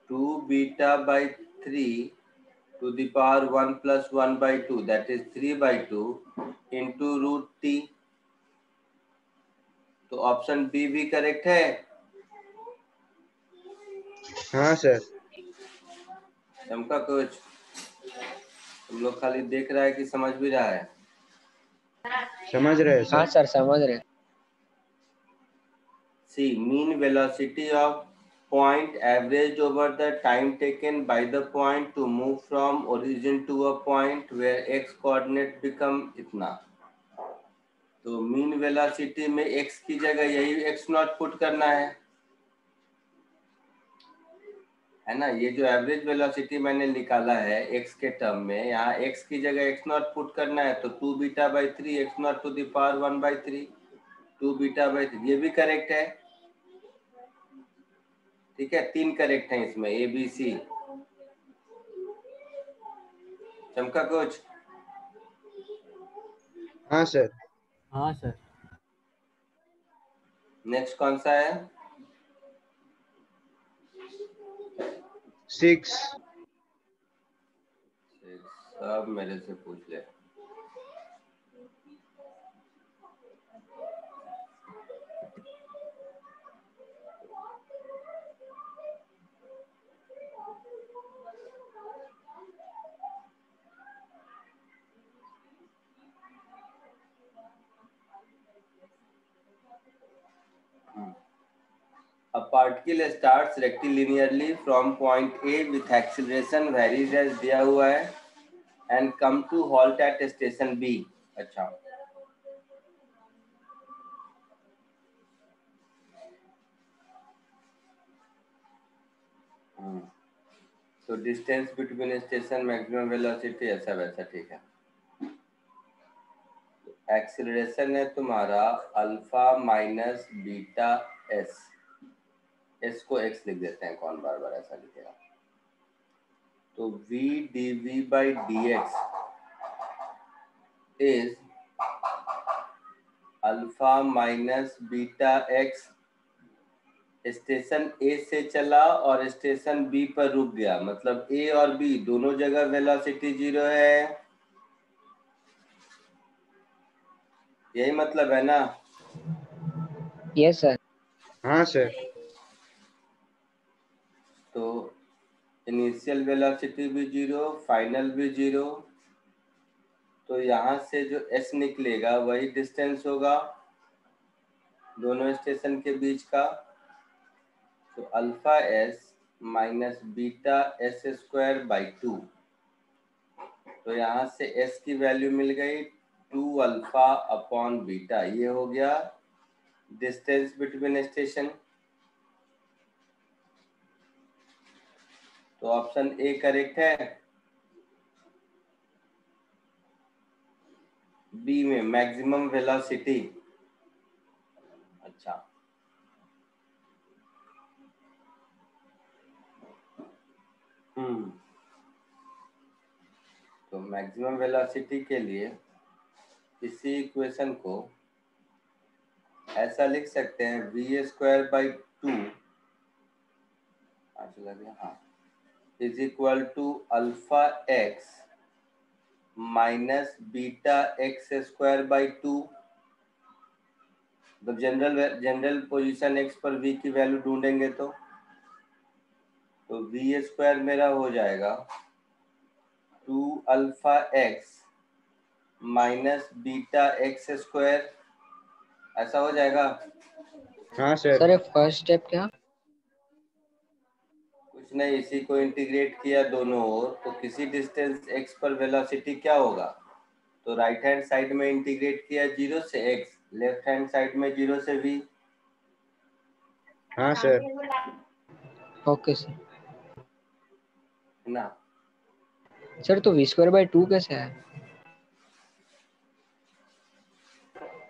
2 beta by 3 to the power 1 plus 1/2 that is 3/2 into root t। तो ऑप्शन बी भी करेक्ट है। हाँ सर। चमका कुछ? तुम लोग खाली देख रहा है कि समझ भी रहा है? समझ रहे हैं हाँ सर। सर समझ रहे। See, mean velocity of point averaged over the time taken by the point to move from origin to a point where x coordinate become इतना। तो मीन वेलोसिटी में x की जगह यही x नॉट पुट करना है ना? ये जो एवरेज वेलोसिटी मैंने निकाला है x के टर्म में, यहाँ x की जगह x नॉट पुट करना है। तो 2 beta by 3 x not to the power 1/3 2 beta by 3 ये भी करेक्ट है। ठीक है, 3 करेक्ट है इसमें, ए बी सी। चमका कुछ? हाँ सर। हाँ सर। नेक्स्ट कौन सा है? 6। सब मेरे से पूछ ले। A particle starts rectilinearly from point A with acceleration varies as दिया हुआ है and come to halt at station B। अच्छा, तो distance between station maximum velocity ऐसा वैसा, ठीक है। एक्सीलरेशन है तुम्हारा alpha minus beta S, S को एक्स लिख देते हैं, कौन बार बार ऐसा लिखेगा। तो v dv by dx is alpha minus beta x. Station A से चला और स्टेशन बी पर रुक गया, मतलब ए और बी दोनों जगह वेलोसिटी 0 है, यही मतलब है ना। Yes sir. हाँ सर। तो इनिशियल वेलोसिटी भी 0, फाइनल भी 0, तो यहाँ से जो s निकलेगा वही डिस्टेंस होगा दोनों स्टेशन के बीच का। तो alpha S minus beta S square by 2, तो यहाँ से s की वैल्यू मिल गई 2 अल्फा अपॉन बीटा, ये हो गया डिस्टेंस बिटवीन स्टेशन। तो ऑप्शन ए करेक्ट है। बी में मैक्सिमम वेलोसिटी, अच्छा तो मैक्सिमम वेलोसिटी के लिए इसी इक्वेशन को ऐसा लिख सकते हैं v square by 2 is equal to alpha x minus beta x square by 2। तो जनरल पोजीशन एक्स पर v की वैल्यू ढूंढेंगे तो v स्क्वायर मेरा हो जाएगा 2 alpha x minus beta x square, ऐसा हो जाएगा। हाँ सर। सर फर्स्ट स्टेप क्या? कुछ नहीं, इसी को इंटीग्रेट किया दोनों ओर, तो किसी डिस्टेंस x पर वेलोसिटी क्या होगा, तो राइट हैंड साइड में इंटीग्रेट किया 0 से x, लेफ्ट हैंड साइड में 0 से v। हाँ सर। Okay sir. ना सर तो वी स्क्वायर बाई 2 कैसे है?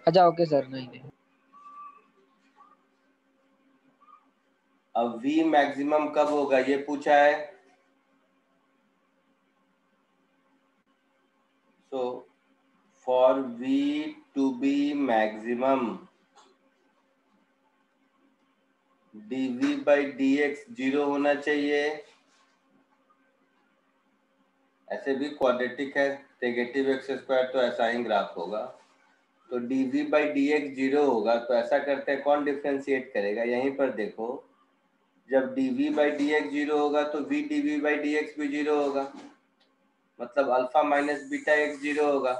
अच्छा ओके सर। नहीं अब v मैक्सिमम कब होगा ये पूछा है। So for v to be maximum dv by dx 0 होना चाहिए। ऐसे भी क्वाड्रेटिक है, नेगेटिव एक्स स्क्वायर तो ऐसा ही ग्राफ होगा, तो dv by dx 0 होगा। तो ऐसा करते हैं, कौन डिफरेंशिएट करेगा, यहीं पर देखो, जब dv by dx 0 होगा तो v dv by dx भी 0 होगा, मतलब अल्फा माइनस बीटा एक्स 0 होगा।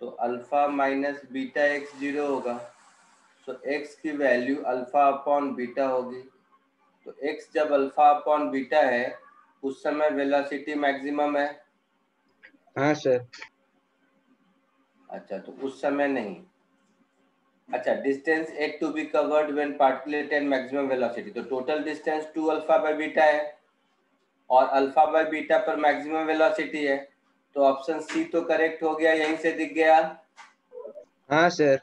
तो अल्फा माइनस बीटा एक्स 0 होगा, तो x की वैल्यू अल्फा अपॉन बीटा होगी। तो x जब अल्फा अपॉन बीटा है उस समय वेलोसिटी मैक्सिमम है। हाँ सर। अच्छा, तो उस समय नहीं। अच्छा, distance at to be covered when particle at maximum velocity, तो total distance 2 alpha by beta है और अल्फा बाय बीटा पर मैक्सिमम वेलोसिटी है, तो ऑप्शन सी तो करेक्ट हो गया, यहीं से दिख गया। हाँ sir.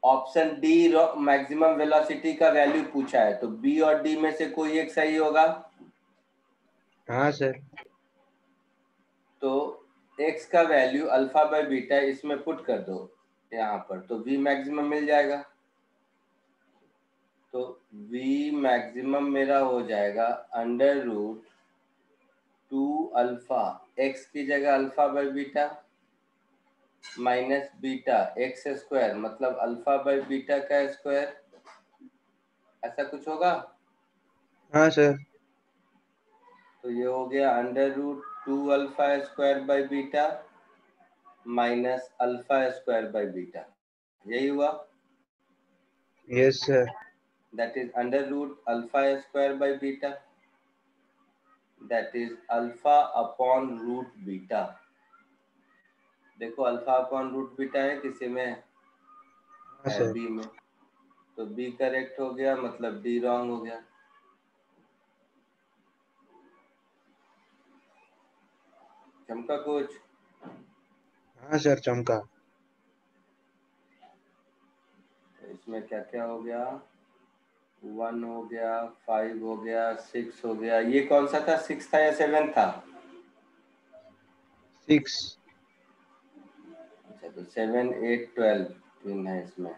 Option D maximum velocity का वैल्यू पूछा है, तो बी और डी में से कोई एक सही होगा। हाँ सर। तो x का वैल्यू अल्फा बाय बीटा इसमें पुट कर दो यहाँ पर, तो v मैक्सिमम मिल जाएगा। तो v मैक्सिमम मेरा हो जाएगा अंडर रूट 2 अल्फा x की जगह alpha by beta minus beta x square, मतलब अल्फा बाय बीटा का स्क्वायर, ऐसा कुछ होगा। हाँ सर। तो ये हो गया under root 2 alpha square by beta minus alpha square by beta, यही हुआ। Yes sir. That is under root alpha square by beta, that is alpha upon root beta। देखो अल्फा अपॉन रूट बीटा है किसी में, हाँ है sir. B में, तो बी करेक्ट हो गया, मतलब डी रॉन्ग हो गया। चमका कुछ हाँ सर चमका। तो इसमें क्या क्या हो गया, 1 हो गया, 5 हो गया, 6 हो गया। ये कौन सा था, 6 था या 7 था? 6। अच्छा, तो 7, 8, 12 पिन है इसमें।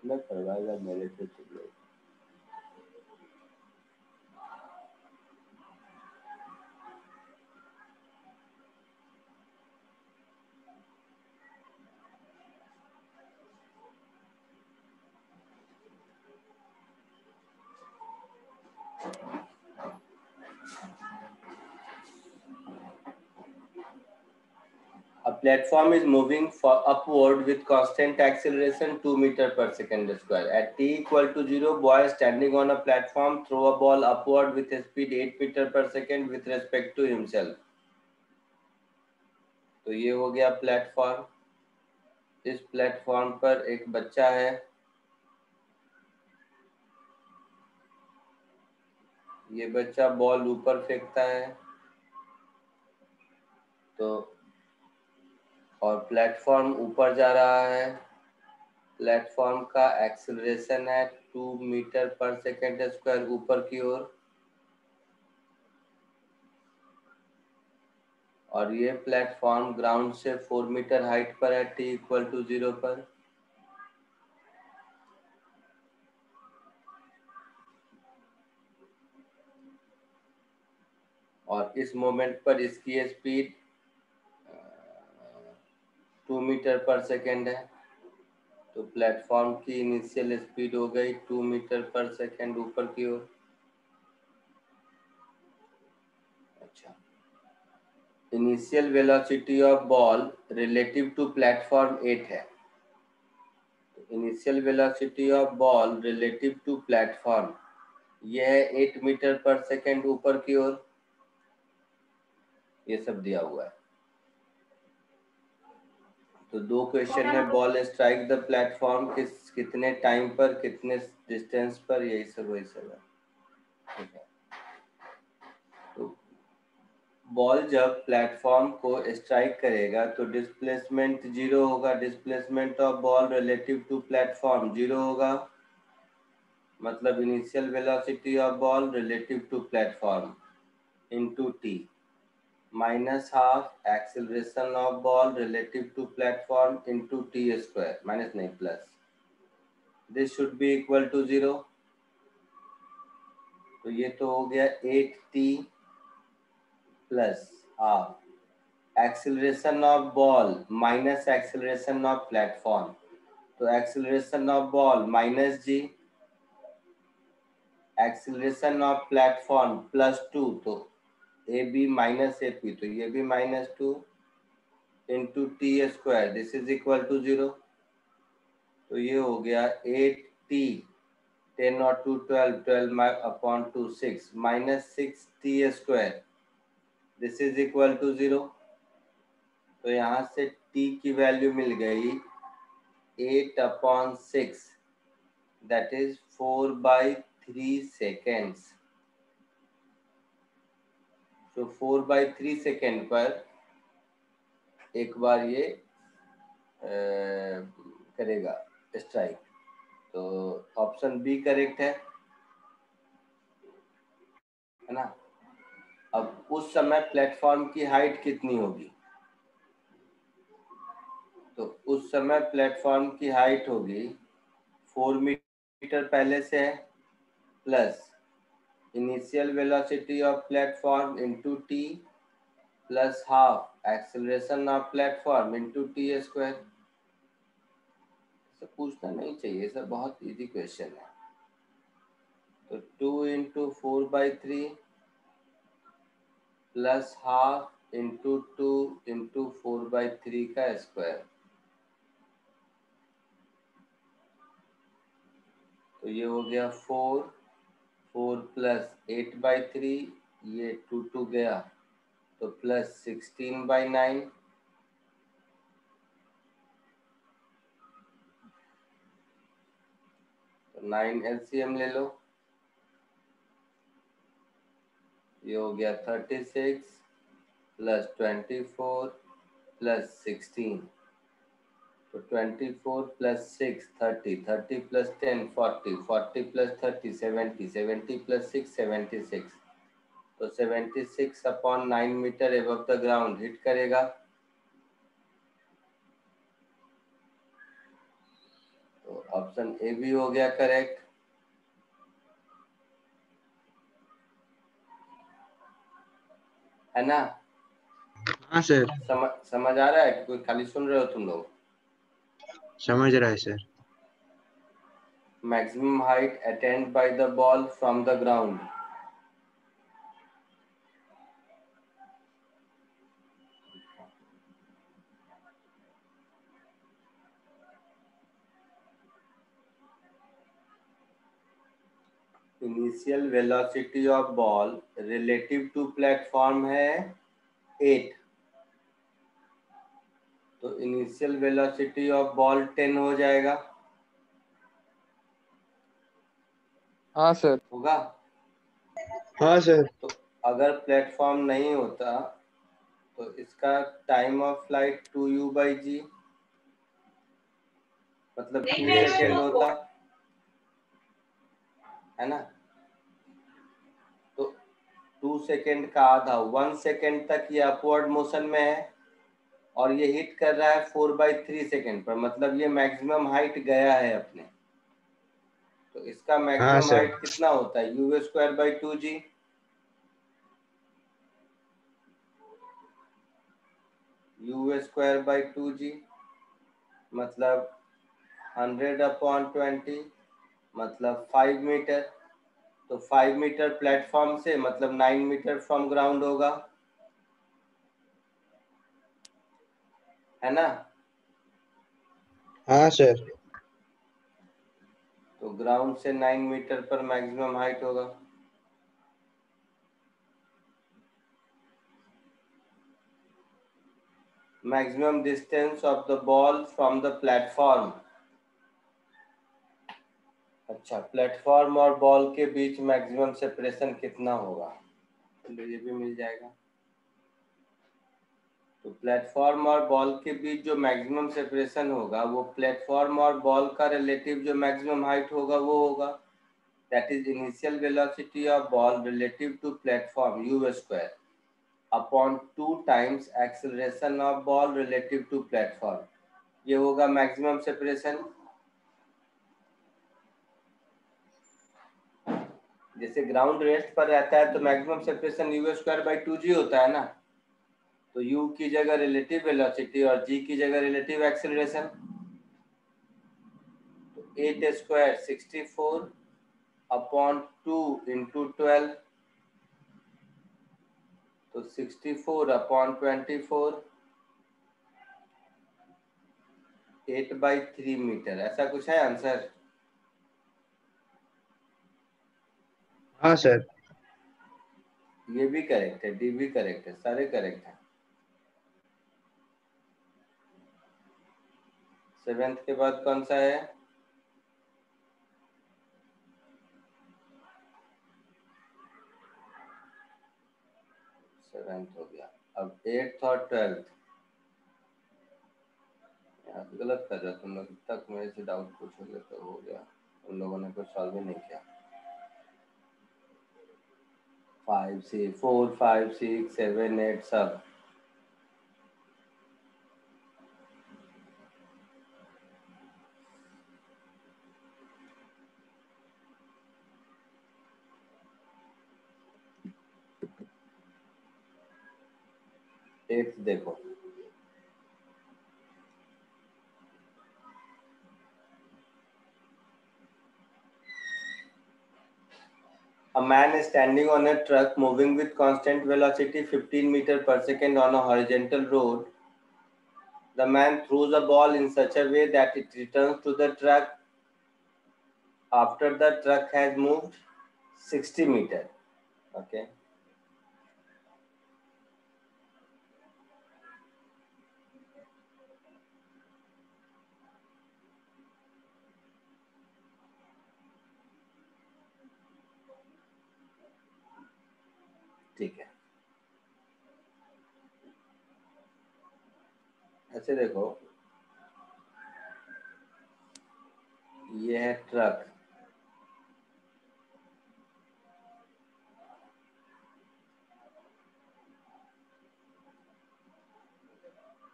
कितना करवाएगा मेरे से तुम लोग? A platform is moving upward with constant acceleration 2 meter per second square. At t equal to 0, boy standing on a platform throw a ball upward with a speed 8 meter per second with respect to himself. तो ये हो गया platform. इस platform पर एक बच्चा है, ये बच्चा बॉल ऊपर फेंकता है, तो और प्लेटफॉर्म ऊपर जा रहा है। प्लेटफॉर्म का एक्सेलरेशन है 2 मीटर पर सेकेंड स्क्वायर ऊपर की ओर, और ये प्लेटफॉर्म ग्राउंड से 4 मीटर हाइट पर है t इक्वल टू 0 पर। और इस मोमेंट पर इसकी स्पीड 2 मीटर पर सेकेंड है। तो प्लेटफॉर्म की इनिशियल स्पीड हो गई 2 मीटर पर सेकेंड ऊपर की ओर। अच्छा, initial velocity of ball relative to platform 8 है। तो initial velocity of ball relative to platform यह है 8 मीटर पर सेकेंड ऊपर की ओर। ये सब दिया हुआ है। तो दो क्वेश्चन है, बॉल स्ट्राइक द प्लेटफॉर्म कितने टाइम पर, कितने डिस्टेंस पर, यही सब वही सब है। ठीक है, तो बॉल जब प्लेटफॉर्म को स्ट्राइक करेगा तो डिस्प्लेसमेंट 0 होगा। Displacement of ball relative to platform 0 होगा, मतलब initial velocity of ball relative to platform into t minus half acceleration of ball relative to platform into t square, minus नहीं plus, this should be equal to 0। तो ये तो हो गया 8t plus half acceleration of ball minus acceleration of platform, तो acceleration of ball minus g, acceleration of platform plus 2, तो ab minus ap, तो ये भी minus 2 into t square, this is equal to 0। तो ये हो गया 8t 10 और 2 12, 12 upon 2 6 minus 6t square, this is equal to 0। तो यहाँ से t की वैल्यू मिल गई 8 upon 6, that is 4/3 seconds। तो 4/3 सेकेंड पर एक बार ये करेगा स्ट्राइक। तो ऑप्शन बी करेक्ट है ना। अब उस समय प्लेटफॉर्म की हाइट कितनी होगी, तो उस समय प्लेटफॉर्म की हाइट होगी 4 मीटर पहले से है, plus initial velocity of platform into T plus half acceleration of platform into T square. सब पूछना नहीं चाहिए, सब बहुत इजी क्वेश्चन है। तो 2 into 4/3 plus half into 2 into 4/3 का स्क्वायर, तो ये हो गया 4, 4 प्लस 8/3, ये 2 गया तो प्लस 16/9, तो 9 LCM ले लो, ये हो गया 36 प्लस 24 प्लस 16, तो 24 प्लस 6 30, 30 प्लस 10 40, 40 प्लस 30 70, 70 प्लस 6 76, तो 76/9 metre above the ground hit करेगा। तो ऑप्शन ए भी हो गया करेक्ट, है ना? हाँ सर, समझ आ रहा है? कोई खाली सुन रहे हो तुम लोग? समझ रहा है sir. Maximum height attained by the ball from the ground. Initial velocity of ball relative to platform है 8, तो इनिशियल वेलोसिटी ऑफ बॉल 10 हो जाएगा, हाँ सर। होगा? हाँ सर। तो अगर प्लेटफॉर्म नहीं होता तो इसका टाइम ऑफ फ्लाइट 2u/g, मतलब 2 यस सेकेंड सर। होता, है ना? तो 2 सेकेंड का आधा 1 सेकेंड तक ये अपवर्ड मोशन में है और ये हिट कर रहा है 4/3 सेकेंड पर, मतलब ये मैक्सिमम हाइट गया है अपने। तो इसका हाँ मैक्सिमम सर। हाइट कितना होता है? u²/2g, u²/2g मतलब 100/20 मतलब 5 मीटर, तो 5 मीटर प्लेटफॉर्म से मतलब 9 मीटर फ्रॉम ग्राउंड होगा, है ना? हाँ सर। तो ग्राउंड से 9 मीटर पर मैक्सिमम हाइट होगा। Maximum distance of the ball from the platform. अच्छा, प्लेटफॉर्म और बॉल के बीच मैक्सिमम सेपरेशन कितना होगा? तो ये भी मिल जाएगा। तो प्लेटफॉर्म और बॉल के बीच जो मैक्सिमम सेपरेशन होगा वो प्लेटफॉर्म और बॉल का रिलेटिव जो मैक्सिमम हाइट होगा वो होगा, that is initial velocity of ball relative to platform u² upon 2 times acceleration of ball relative to platform, ये होगा मैक्सिमम सेपरेशन। जैसे ग्राउंड रेस्ट पर रहता है तो मैक्सिमम सेपरेशन u²/2g होता है ना, तो u की जगह रिलेटिव वेलोसिटी और g की जगह रिलेटिव एक्सेलरेशन, तो 8² 64/2 इंटू 12, तो 64/24 8/3 मीटर, ऐसा कुछ है आंसर? हाँ सर। ये भी करेक्ट है, डी भी करेक्ट है, सारे करेक्ट है। 7th के बाद कौन सा है? सेवेंथ हो गया। अब 8th और 12th गलत कर रहा तुम लोग, तक मेरे से डाउट पूछोगे तो हो गया, उन लोगों ने कुछ सॉल्व ही नहीं किया। 5 से 4 5 6 7 8 सब एट्थ देखो, a man is standing on a truck moving with constant velocity 15 meter per second on a horizontal road. The man throws a ball in such a way that it returns to the truck after the truck has moved 60 meter. Okay. ठीक है, ऐसे देखो, ये है truck,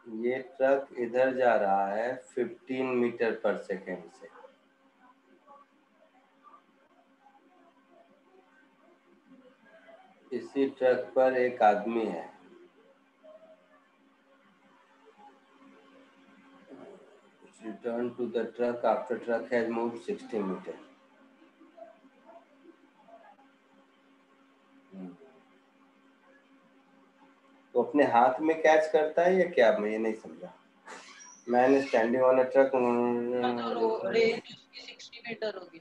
ये truck इधर जा रहा है 15 मीटर पर सेकेंड से। इसी ट्रक पर एक आदमी है, return to the truck after truck has moved 60 meter. तो अपने हाथ में कैच करता है या क्या, मैं ये नहीं समझा। Man standing on a truck, range उसकी 60 मीटर होगी।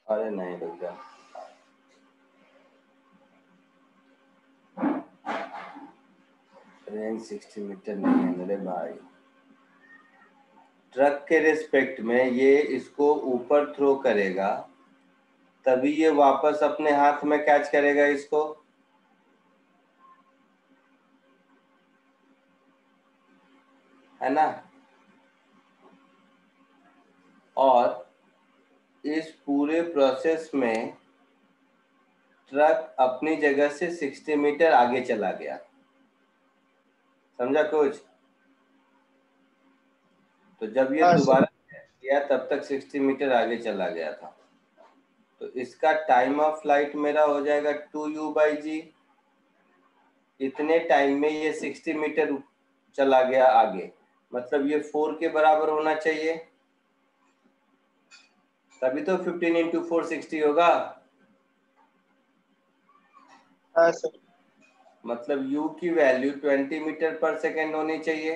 अरे नहीं, रुक जा, रेंज 60 मीटर नहीं है मेरे भाई। ट्रक के रिस्पेक्ट में ये इसको ऊपर थ्रो करेगा, तभी ये वापस अपने हाथ में कैच करेगा इसको। है ना? और इस पूरे प्रोसेस में ट्रक अपनी जगह से 60 मीटर आगे चला गया। समझा कुछ? तो जब ये दोबारा किया तब तक 60 मीटर आगे चला गया था। तो इसका टाइम ऑफ फ्लाइट मेरा हो जाएगा 2u/g। इतने टाइम में ये 60 मीटर चला गया आगे, मतलब ये 4 के बराबर होना चाहिए, तभी तो 15 इंटू 4 60 होगा। हाँ सर। मतलब u की वैल्यू 20 मीटर पर सेकेंड होनी चाहिए।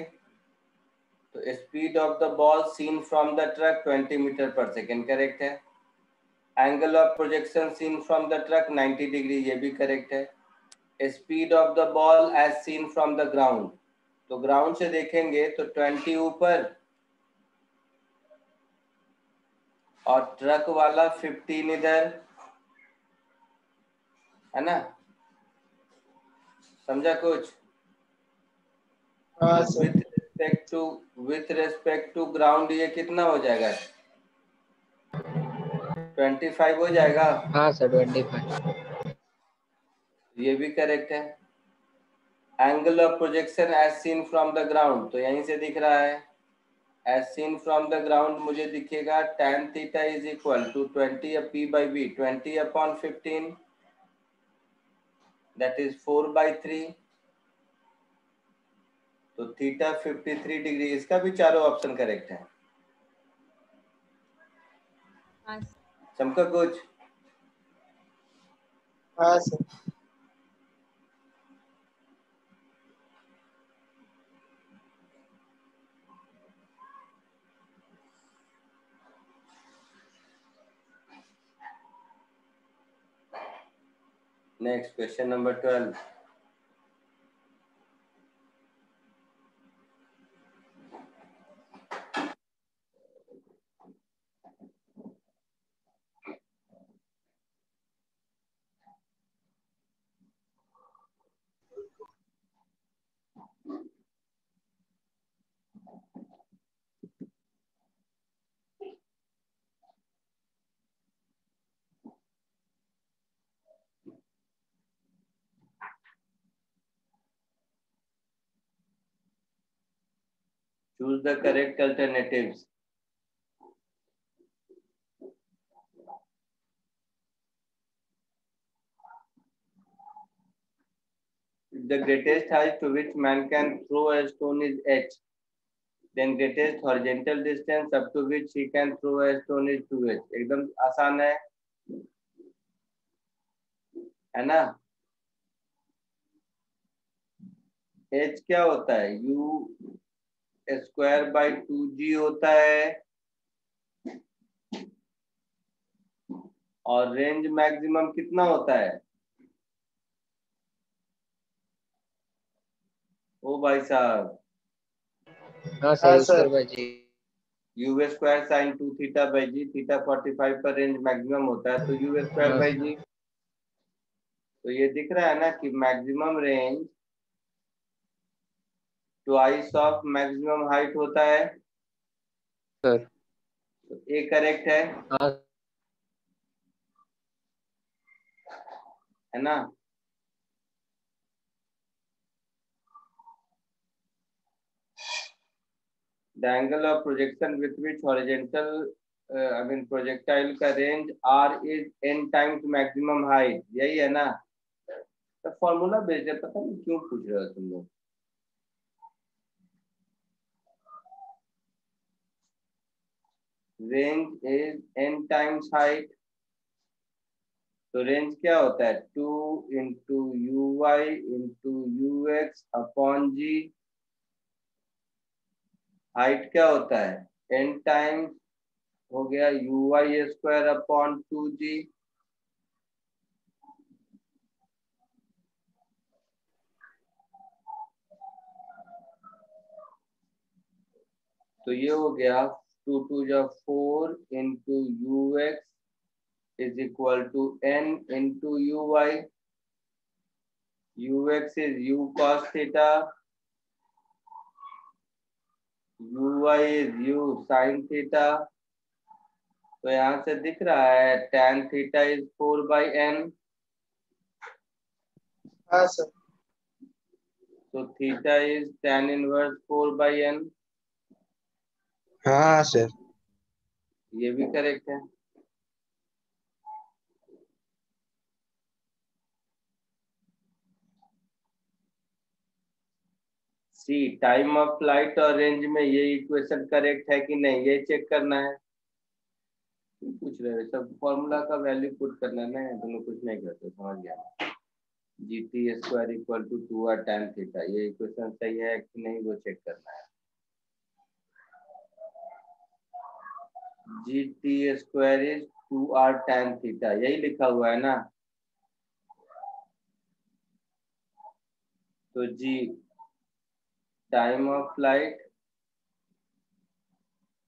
तो speed of the ball seen from the truck 20 metre पर सेकेंड करेक्ट है। Angle of projection seen from the truck 90 degree, ये भी करेक्ट है। Speed of the ball as seen from the ground, तो ग्राउंड से देखेंगे तो 20 ऊपर और ट्रक वाला 15 इधर, है ना? समझा कुछ? हाँ sir. With respect to ground ये कितना हो जाएगा? 25 हो जाएगा। हाँ सर 25। ये भी करेक्ट है। Angle of projection as seen from the ground, तो यहीं से दिख रहा है, as seen from the ground मुझे दिखेगा tan theta is equal to 20 p/v, 20/15, that is 4/3। तो थीटा 53 डिग्री, इसका भी चारों ऑप्शन करेक्ट है। हाँ चमका कुछ? हाँ sir. Next question number 12। Choose the correct alternatives. The greatest height to which man can throw a stone is h. Then greatest horizontal distance up to which he can throw a stone is 2h. एकदम आसान है ना? h क्या होता है? u² by 2g होता है, और रेंज मैक्सिमम कितना होता है? ओ भाई साहब, हाँ sir square by g. U square sine 2 theta by g, theta 45 पर रेंज मैक्सिमम होता है, तो यू स्क्वायर हाँ बाई सर। जी। तो ये दिख रहा है ना कि maximum range twice of maximum height होता है। सर। तो ए करेक्ट हाँ है ना? The angle of projection with which horizontal projectile का range r is n times maximum height, यही है ना? तो फॉर्मूला भेज दे, पता नहीं क्यों पूछ रहे हो तुम लोग। Range is n times height, तो रेंज क्या होता है? 2 into u y into u x upon g. Height क्या होता है? n टाइम्स हो गया you Y square upon 2g। तो ये हो गया 2 2 जा 4 into u x is equal to n into u y. U x is u cos theta, u y is u sine theta. तो यहाँ से दिख रहा है tan थीटा इज 4/n। हाँ सर। तो theta is tan inverse 4/n। हाँ sir. ये भी करेक्ट है। सी टाइम ऑफ फ्लाइट और रेंज में ये इक्वेशन करेक्ट है कि नहीं, ये चेक करना है। पूछ रहे हो सब, फॉर्मूला का वैल्यू पुट करना है, दोनों कुछ नहीं करते, समझ गया। G T square equal to 2r tan theta, ये इक्वेशन सही है कि नहीं वो चेक करना है। G T square is 2r tan theta, यही लिखा हुआ है ना? तो जी time of flight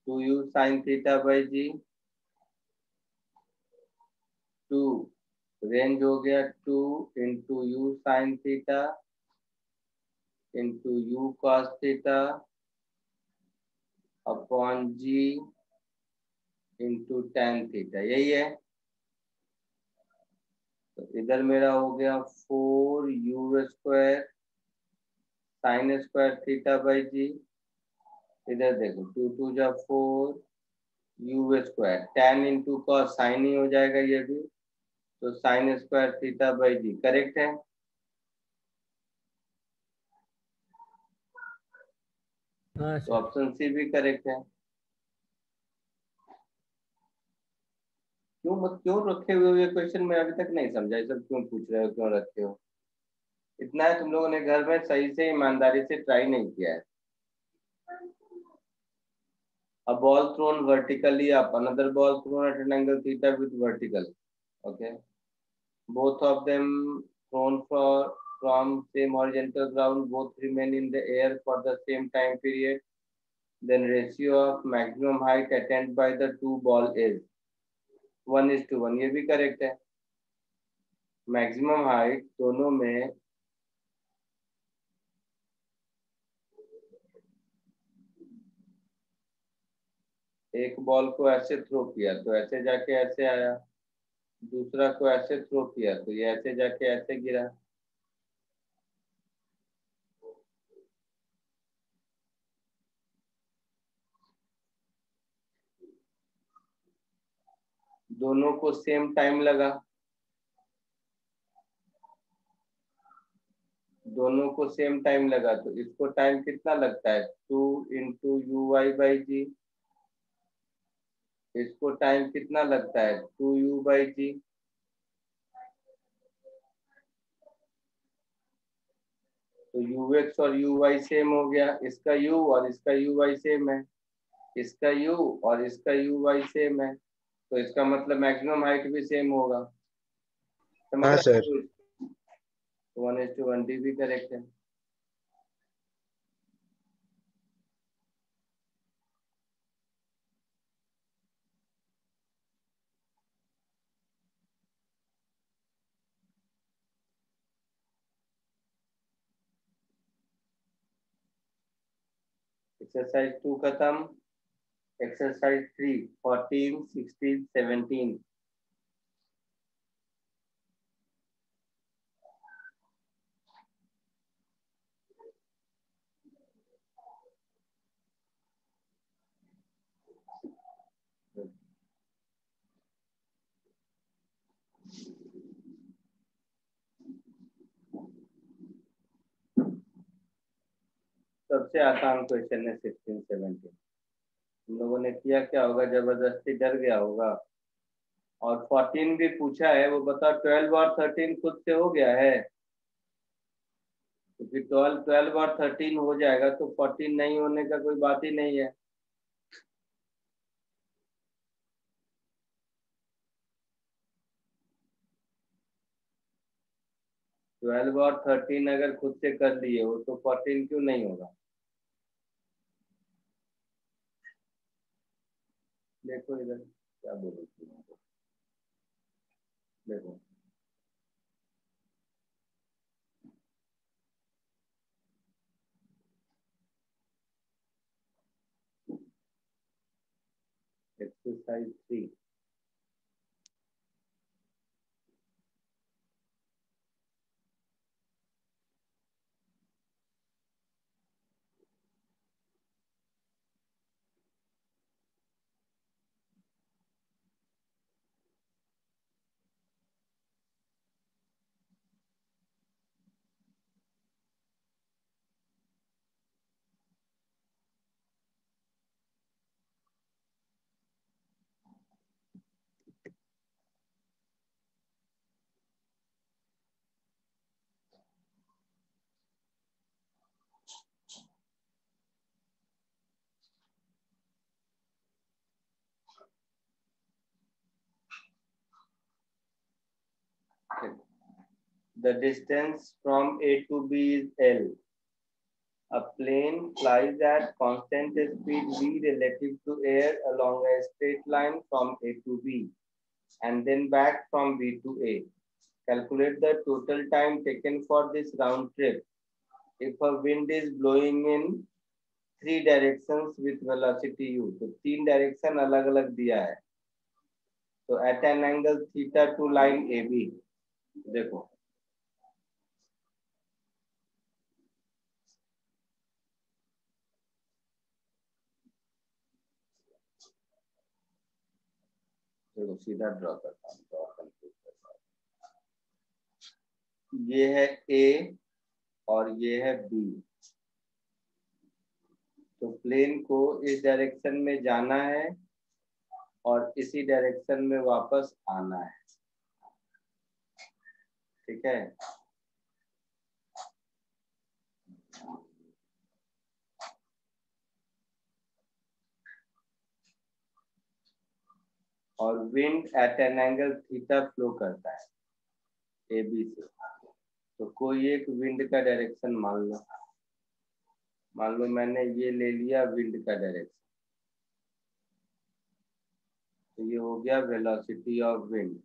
2u sin theta by g, 2 range हो गया 2 into u sine theta into u cos theta upon g into tan theta, यही है। तो इधर मेरा हो गया 4u square sine square theta by g. इधर देखो 2 2 जा 4 u square tan into cos sine ही हो जाएगा ये भी, तो sine square theta by g correct है। हाँ तो सर। ऑप्शन सी भी करेक्ट है। क्यों रखे हुए ये क्वेश्चन में अभी तक नहीं समझा, ये सब क्यों पूछ रहे हो, क्यों रखे हो? इतना है, तुम लोगों ने घर में सही से ईमानदारी से ट्राई नहीं किया है। A ball thrown vertically up, another ball thrown at an angle theta with vertical. Okay, both of them thrown from same horizontal ground, both remain in the air for the same time period. Then ratio of maximum height attained by the two ball is 1:1, ये भी correct है। Maximum height दोनों में एक ball को ऐसे throw किया तो ऐसे जाके ऐसे आया, दूसरा को ऐसे थ्रो किया तो ये ऐसे जाके ऐसे गिरा। दोनों को सेम टाइम लगा, दोनों को सेम टाइम लगा, तो इसको टाइम कितना लगता है? 2 इंटू यू वाई बाई जी। इसको टाइम कितना लगता है? 2u बाई जी। तो यू एक्स और यू वाई सेम हो गया, इसका u और इसका यू वाई सेम है, इसका u और इसका यू वाई सेम है। तो इसका मतलब मैक्सिमम हाइट भी सेम होगा। समझ हाँ रहे सर। हो? 1:1 डी भी करेक्ट है। एक्सरसाइज 2 खत्म। एक्सरसाइज 3 14 16 17। सबसे आसान क्वेश्चन है 16 17। हम लोगों ने किया क्या होगा, जबरदस्ती डर गया होगा। और 14 भी पूछा है, वो बताओ 12 और 13 खुद से हो गया है? तो फिर 12 और 13 हो जाएगा तो 14 नहीं होने का कोई बात ही नहीं है। ट्वेल्व और 13 अगर खुद से कर लिए हो तो 14 क्यों नहीं होगा? देखो इधर क्या बोलो, देखो exercise 3। The distance from A to B is L. A plane flies at constant speed v relative to air along a straight line from A to B and then back from B to A. Calculate the total time taken for this round trip. If a wind is blowing in 3 directions with velocity u, तो 3 direction अलग अलग दिया है। तो at an angle theta to line AB, देखो देखो सीधा draw करता हूँ तो कंफ्यूज करता हूँ। ये है A और ये है B। तो प्लेन को इस डायरेक्शन में जाना है और इसी डायरेक्शन में वापस आना है। ठीक है, और wind eight an angle theta flow करता है ए बी से। तो कोई एक विंड का डायरेक्शन मान लो मैंने ये ले लिया विंड का डायरेक्शन, तो ये हो गया velocity of wind,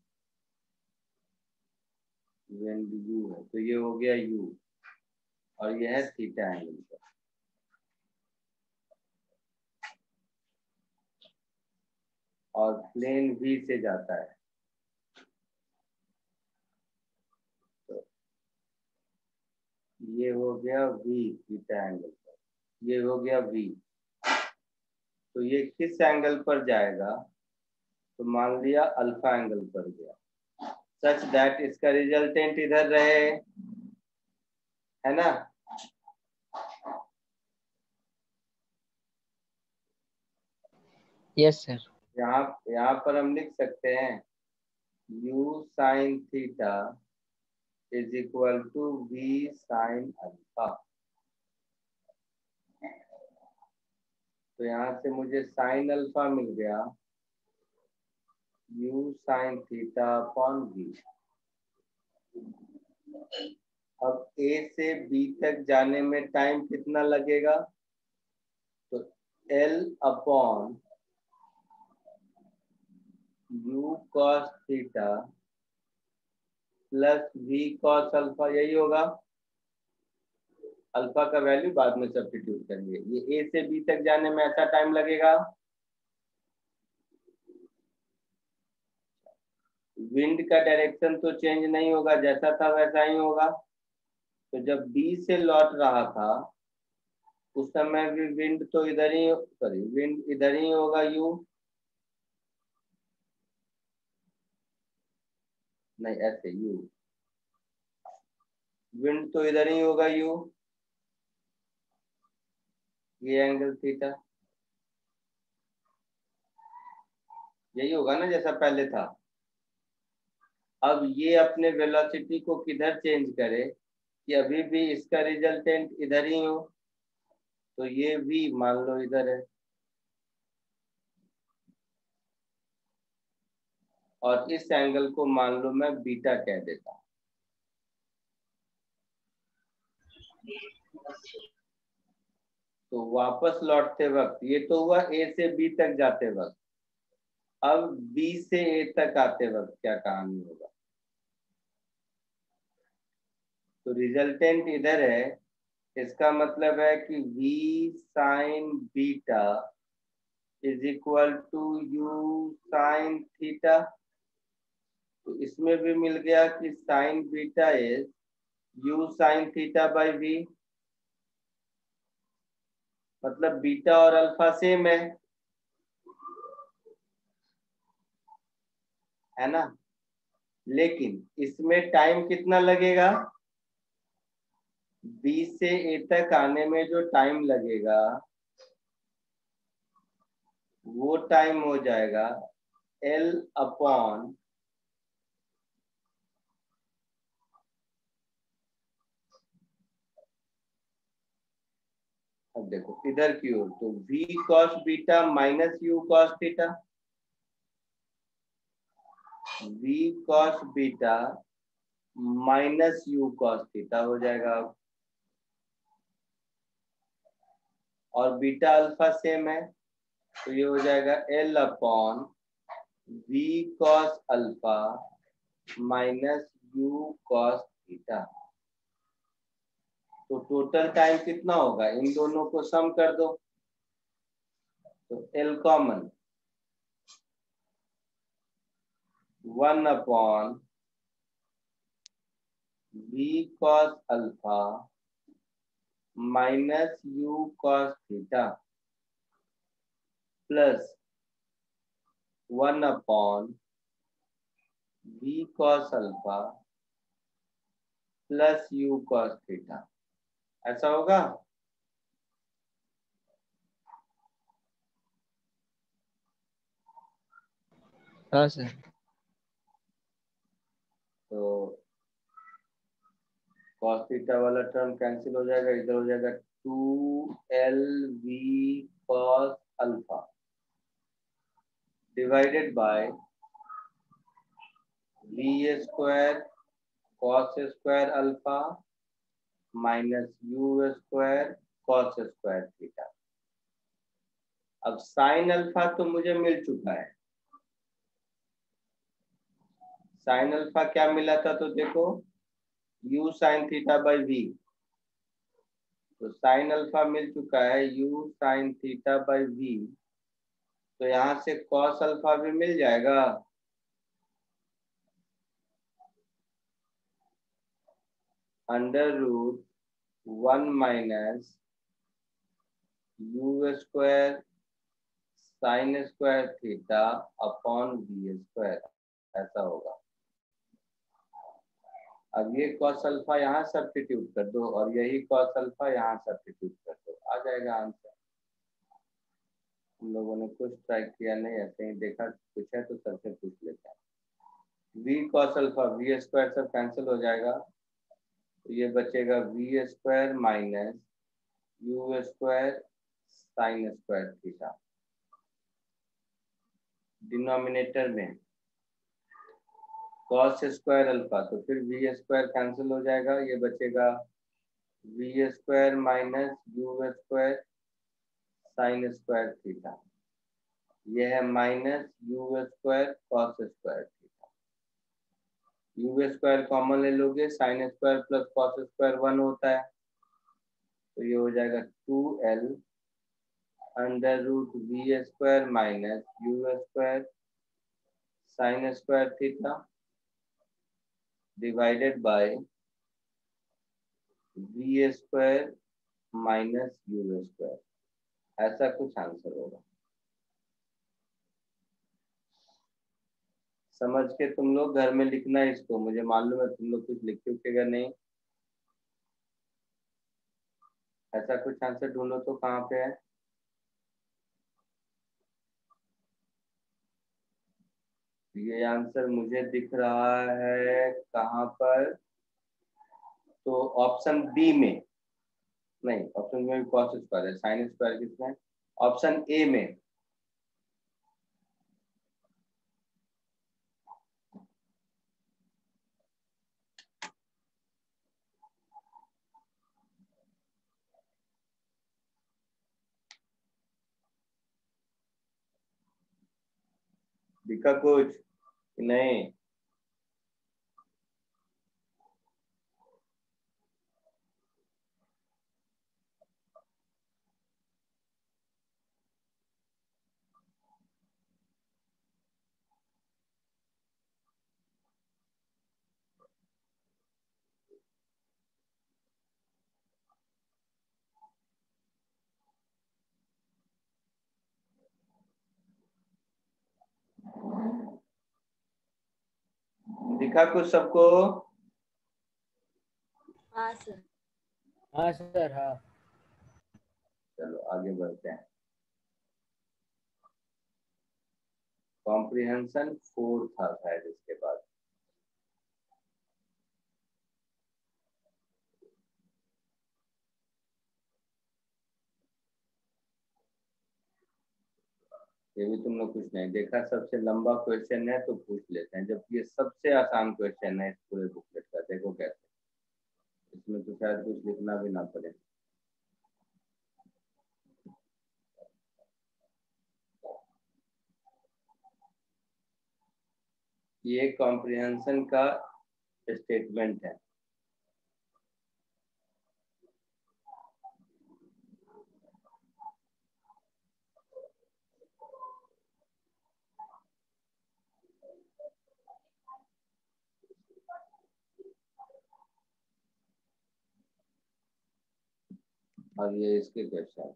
wind you है तो ये हो गया यू, और ये है थीटा एंगल पर। और प्लेन वी से जाता है, तो ये हो गया वी थीटा एंगल पर, ये हो गया वी। तो ये किस एंगल पर जाएगा? तो मान लिया अल्फा एंगल पर गया, सच दैट इसका रिजल्टेंट इधर रहे, है ना? Yes sir. यहाँ पर हम लिख सकते हैं u sine theta is equal to v sine alpha. तो यहाँ से मुझे साइन अल्फा मिल गया u sin theta upon v। अब a से b तक जाने में टाइम कितना लगेगा? तो L upon u cos theta plus v cos alpha, यही होगा। अल्फा का वैल्यू बाद में सब्स्टिट्यूट करेंगे। ये a से b तक जाने में ऐसा टाइम लगेगा। विंड का डायरेक्शन तो चेंज नहीं होगा, जैसा था वैसा ही होगा। तो जब b से लौट रहा था उस समय भी विंड तो इधर ही, सॉरी विंड इधर ही होगा u, नहीं ऐसे u, विंड तो इधर ही होगा u, ये एंगल थीटा यही होगा ना जैसा पहले था। अब ये अपने वेलोसिटी को किधर चेंज करे कि अभी भी इसका रिजल्टेंट इधर ही हो, तो ये v मान लो इधर है और इस एंगल को मान लो मैं बीटा कह देता हूं। तो वापस लौटते वक्त ये तो हुआ a से b तक जाते वक्त, अब b से a तक आते वक्त क्या कहानी होगा? तो रिजल्टेंट इधर है, इसका मतलब है कि v sin beta is equal to u sin theta. तो इसमें भी मिल गया कि sin beta is u sin theta by v, मतलब बीटा और अल्फा सेम है ना। लेकिन इसमें टाइम कितना लगेगा? b से a तक आने में जो टाइम लगेगा वो टाइम हो जाएगा L अपॉन अब देखो इधर की ओर, तो v cos beta minus u cos theta, v cos beta minus u cos theta हो जाएगा। और बीटा अल्फा सेम है तो ये हो जाएगा L upon v cos alpha minus u cos theta. तो टोटल टाइम कितना होगा? इन दोनों को सम कर दो तो L common 1 upon v cos alpha minus u cos theta plus 1 upon v cos alpha plus u cos theta, ऐसा होगा। हाँ सर। तो cos थीटा वाला टर्म कैंसिल हो जाएगा, इधर हो जाएगा 2LV cos alpha divided by v square cos square alpha minus u square cos square theta. अब साइन अल्फा तो मुझे मिल चुका है, साइन अल्फा क्या मिला था? तो देखो u sin theta by v, तो साइन अल्फा मिल चुका है u sin theta by v, तो यहां से cos अल्फा भी मिल जाएगा। Under root 1 minus u square sine square theta upon v square, ऐसा होगा। अब ये cos अल्फा यहाँ सब्स्टिट्यूट कर दो और यही cos अल्फा यहाँ सब्स्टिट्यूट कर दो, आ जाएगा आंसर। हम लोगों ने कुछ ट्राई किया नहीं, ऐसे ही देखा कुछ है तो सबसे पूछ लेते हैं। v cos alpha v square सब कैंसिल हो जाएगा, तो ये बचेगा v square minus u square sine square theta denominator में कॉस स्क्वायर अल्फा, तो फिर वी स्क्वायर कैंसिल हो जाएगा, ये बचेगा v square minus u square sine square theta, ये है minus u square cos square theta. U square common ले लोगे, sine square plus cos square 1 होता है, तो ये हो जाएगा 2l under root v square minus u square sine square theta divided by v square minus u square, ऐसा कुछ आंसर होगा। समझ के तुम लोग घर में लिखना है इसको, मुझे मालूम है तुम लोग कुछ लिखोगे नहीं। ऐसा कुछ आंसर ढूंढो तो कहाँ पे है। ये आंसर मुझे दिख रहा है कहाँ पर, तो ऑप्शन बी में नहीं, ऑप्शन में भी कॉस स्क्वायर है, साइन स्क्वायर किसमें, ऑप्शन ए में। दिखा कुछ नहीं? दिखा कुछ सबको? हाँ सर। हाँ सर हाँ। चलो आगे बढ़ते हैं। कॉम्प्रिहेंशन 4 था शायद इसके बाद। ये भी तुम लोग कुछ नहीं देखा, सबसे लंबा क्वेश्चन है तो पूछ लेते हैं, जबकि ये सबसे आसान क्वेश्चन है इस पूरे बुकलेट का। देखो कैसे, इसमें तो शायद कुछ लिखना भी ना पड़े। ये कॉम्प्रिहेंशन का स्टेटमेंट है। और ये इसके क्वेश्चन।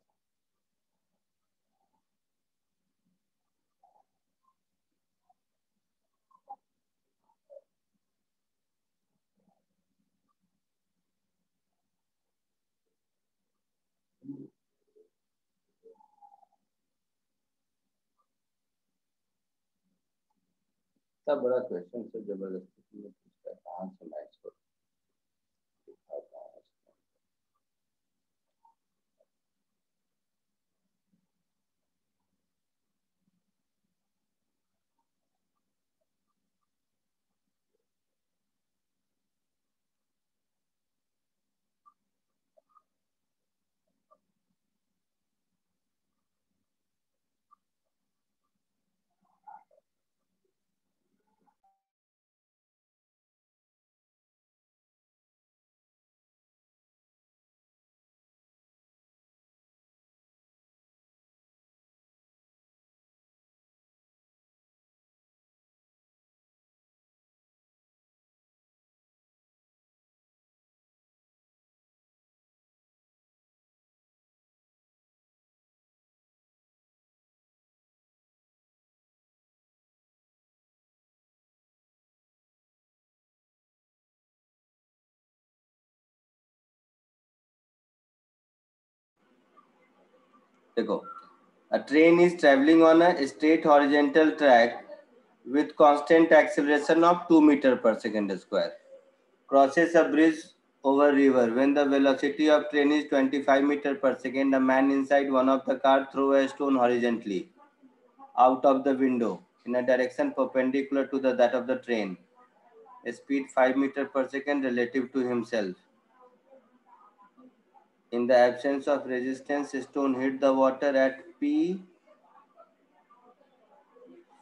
इतना बड़ा क्वेश्चन से जबरदस्ती तुमने पूछा, कहाँ से मैं इसको दिखाता हूँ। देखो, a train is traveling on a straight horizontal track with constant acceleration of 2 meter per second square, crosses a bridge over river. When the velocity of train is 25 meter per second, a man inside one of the car throw a stone horizontally out of the window in a direction perpendicular to that of the train. speed 5 meter per second relative to himself. In the absence of resistance, stone hit the water at P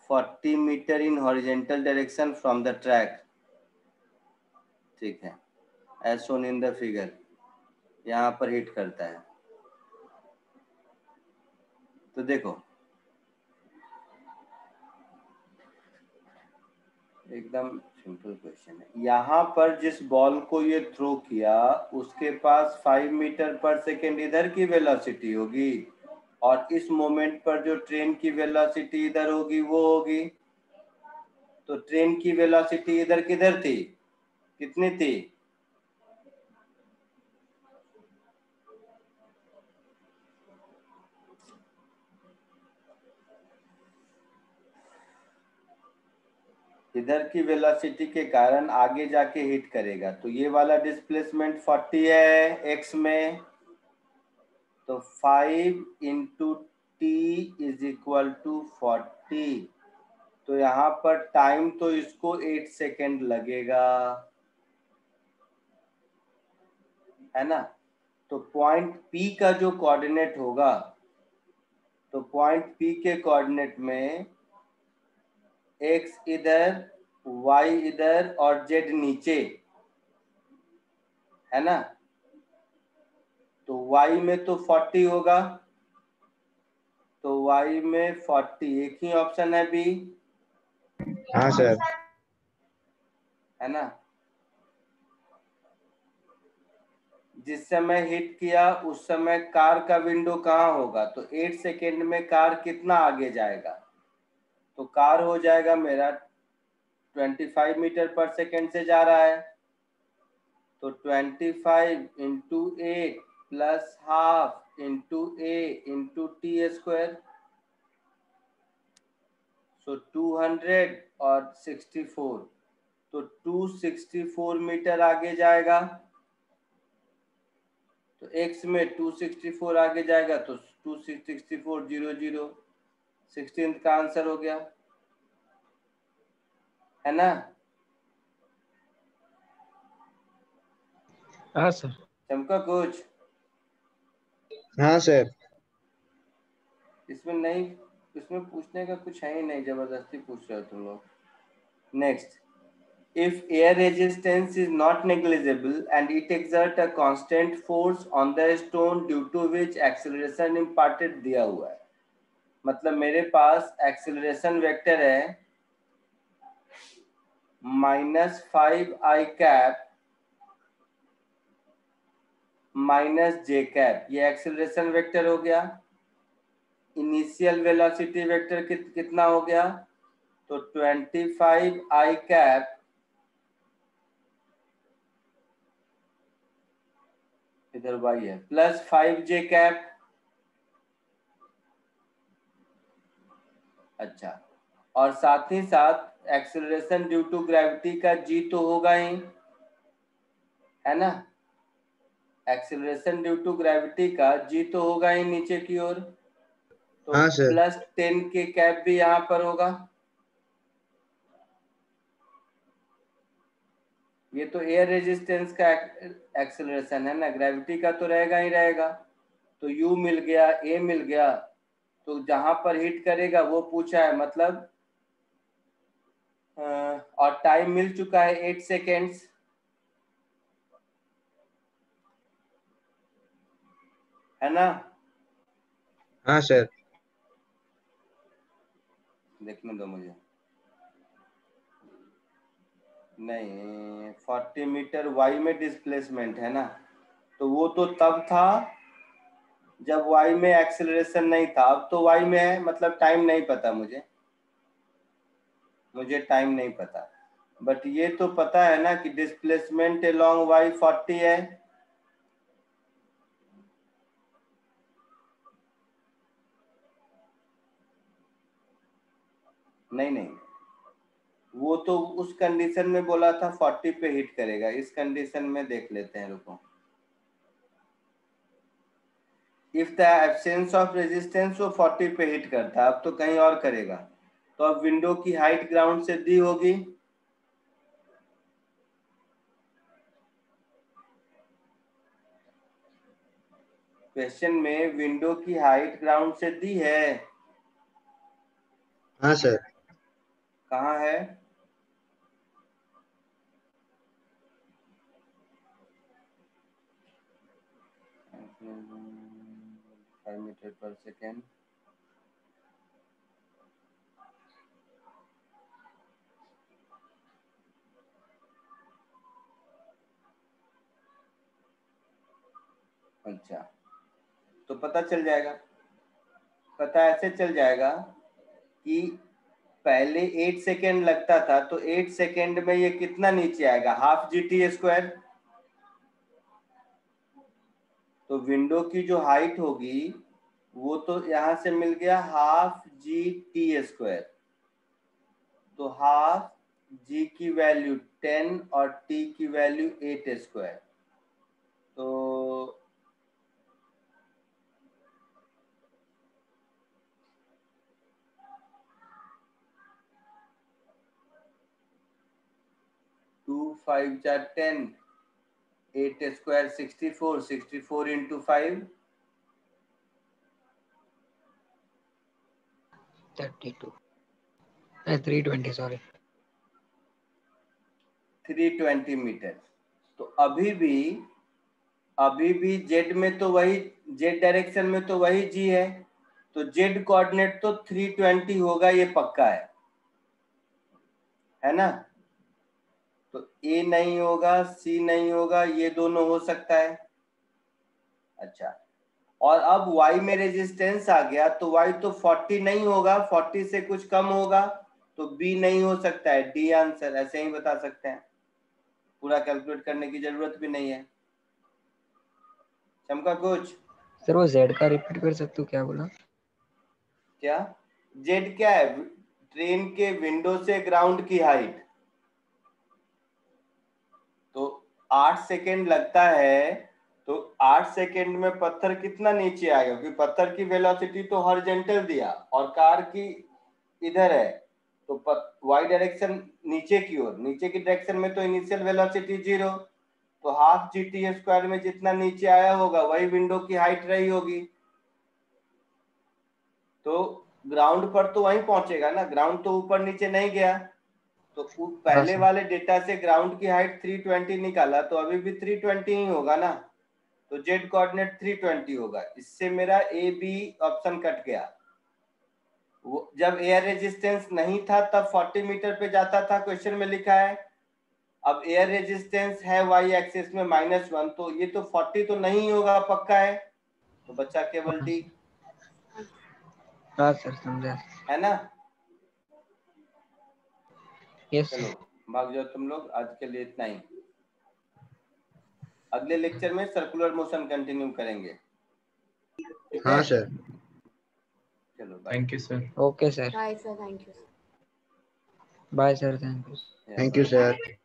40 meter in horizontal direction from the track. ठीक है, as shown in the figure. यहाँ पर hit करता है. तो देखो एकदम simple question है. यहाँ पर जिस बॉल को ये थ्रो किया उसके पास 5 मीटर पर सेकेंड इधर की वेलोसिटी होगी और इस मोमेंट पर जो ट्रेन की वेलोसिटी इधर होगी वो होगी. तो ट्रेन की वेलोसिटी इधर किधर थी, कितनी थी? इधर की वेलोसिटी के कारण आगे जाके हिट करेगा. तो ये वाला डिस्प्लेसमेंट 40 है x में, तो 5 into t is equal to 40. तो यहाँ पर टाइम तो इसको 8 सेकेंड लगेगा, है ना. तो पॉइंट P का जो कोऑर्डिनेट होगा, तो पॉइंट P के कोऑर्डिनेट में x इधर, y इधर और z नीचे, है ना. तो y में तो 40 होगा, तो y में 40. एक ही ऑप्शन है बी. हाँ सर. है ना. जिस समय हिट किया उस समय कार का विंडो कहाँ होगा, तो 8 सेकेंड में कार कितना आगे जाएगा, तो कार हो जाएगा मेरा 25 मीटर पर सेकेंड से जा रहा है. तो 25 इंटू 8 प्लस हाफ इंटू ए इंटू टी स्क्वायर. सो 200 और 64, तो 264 मीटर आगे जाएगा. तो x में 264 आगे जाएगा, तो 264 0 0 16 का आंसर हो गया, है ना. हाँ सर. चमका कुछ हाँ सर. इसमें नहीं, इसमें पूछने का कुछ है ही नहीं, जबरदस्ती पूछ रहे हो तुम लोग. Next, if air resistance is not negligible and it exert a constant force on the stone due to which acceleration imparted दिया हुआ है. मतलब मेरे पास एक्सेलरेशन वेक्टर है -5i कैप माइनस जे कैप. ये एक्सेलरेशन वेक्टर हो गया. इनिशियल वेलोसिटी वेक्टर कितना हो गया, तो 25i कैप इधर y है प्लस 5j कैप. अच्छा, और साथ ही साथ एक्सेलरेशन ड्यू टू ग्रेविटी का g तो होगा ही, है ना. एक्सेलरेशन ड्यू टू ग्रेविटी का g तो होगा ही नीचे की ओर. तो हाँ सर. प्लस 10 के कैप भी यहाँ पर होगा. ये तो एयर रेजिस्टेंस का एक्सेलरेशन है ना, ग्रेविटी का तो रहेगा ही रहेगा. तो u मिल गया, a मिल गया. तो जहां पर हिट करेगा वो पूछा है, मतलब और टाइम मिल चुका है 8 सेकेंड्स, है ना. हाँ सर. देखने दो मुझे. नहीं, 40 मीटर y में डिस्प्लेसमेंट है ना, तो वो तो तब था जब y में एक्सेलरेशन नहीं था. अब तो y में है, मतलब टाइम नहीं पता मुझे टाइम नहीं पता. बट ये तो पता है ना कि डिस्प्लेसमेंट अलोंग y 40 है. नहीं, वो तो उस कंडीशन में बोला था 40 पे हिट करेगा. इस कंडीशन में देख लेते हैं, रुको. If the absence of resistance वो 40 पे हिट करता है, अब तो कहीं और करेगा. तो अब विंडो की हाइट ग्राउंड से दी होगी, क्वेश्चन में विंडो की हाइट ग्राउंड से दी है। हाँ सर। कहाँ है? फाइव मीटर पर सेकेंड। अच्छा, तो पता चल जाएगा, पता ऐसे चल जाएगा कि पहले 8 सेकेंड लगता था, तो 8 सेकेंड में ये कितना नीचे आएगा? Half GT square. तो विंडो की जो हाइट होगी वो तो यहां से मिल गया हाफ GT स्क्वायर। तो हाफ G की वैल्यू 10 और T की वैल्यू 8 स्क्वायर। तो 2 5 जा 10, 8 स्क्वायर 64, 64 इंटू 5 32 320 सॉरी 320 मीटर। तो अभी भी जेड में तो वही, जेड डायरेक्शन में तो वही जी है, तो जेड कोऑर्डिनेट तो 320 होगा, ये पक्का है ना? तो ए नहीं होगा, सी नहीं होगा, ये दोनों हो सकता है। अच्छा, और अब y में रेजिस्टेंस आ गया, तो y तो 40 नहीं होगा, 40 से कुछ कम होगा, तो b नहीं हो सकता है, डी आंसर। ऐसे ही बता सकते हैं, पूरा कैलकुलेट करने की जरूरत भी नहीं है। चमका कुछ? सर वो जेड का रिपीट कर सकते हो, क्या बोला? क्या जेड क्या है? ट्रेन के विंडो से ग्राउंड की हाइट। तो 8 सेकेंड लगता है, तो 8 सेकेंड में पत्थर कितना नीचे आएगा? क्योंकि पत्थर की वेलोसिटी तो हॉरिजॉन्टल दिया और कार की इधर है, तो y डायरेक्शन नीचे की ओर, नीचे की डायरेक्शन में तो इनिशियल वेलोसिटी 0, तो हाफ GT स्क्वायर में जितना नीचे आया होगा वही विंडो की हाइट रही होगी। तो ग्राउंड पर तो वहीं पहुंचेगा ना, ग्राउंड तो ऊपर नीचे नहीं गया। तो पहले सर। वाले डेटा से ग्राउंड की हाइट 320 निकाला, तो अभी भी 320 ही होगा ना, तो जेड कोऑर्डिनेट 320 होगा। इससे मेरा ए बी ऑप्शन कट गया। वो जब एयर रेजिस्टेंस नहीं था तब 40 मीटर पे जाता था, क्वेश्चन में लिखा है। अब एयर रेजिस्टेंस है y एक्सिस में -1, तो ये तो 40 तो नहीं होगा, पक्का है, तो बच्चा केवल डी। हाँ सर, समझा। है ना? यस चलो सर। भाग जाओ तुम लोग, आज के लिए इतना ही। अगले लेक्चर में सर्कुलर मोशन कंटिन्यू करेंगे, ठीक है? हाँ सर। चलो bye. Thank you sir. Okay sir, bye sir, thank you. Bye sir, thank you. Thank you sir.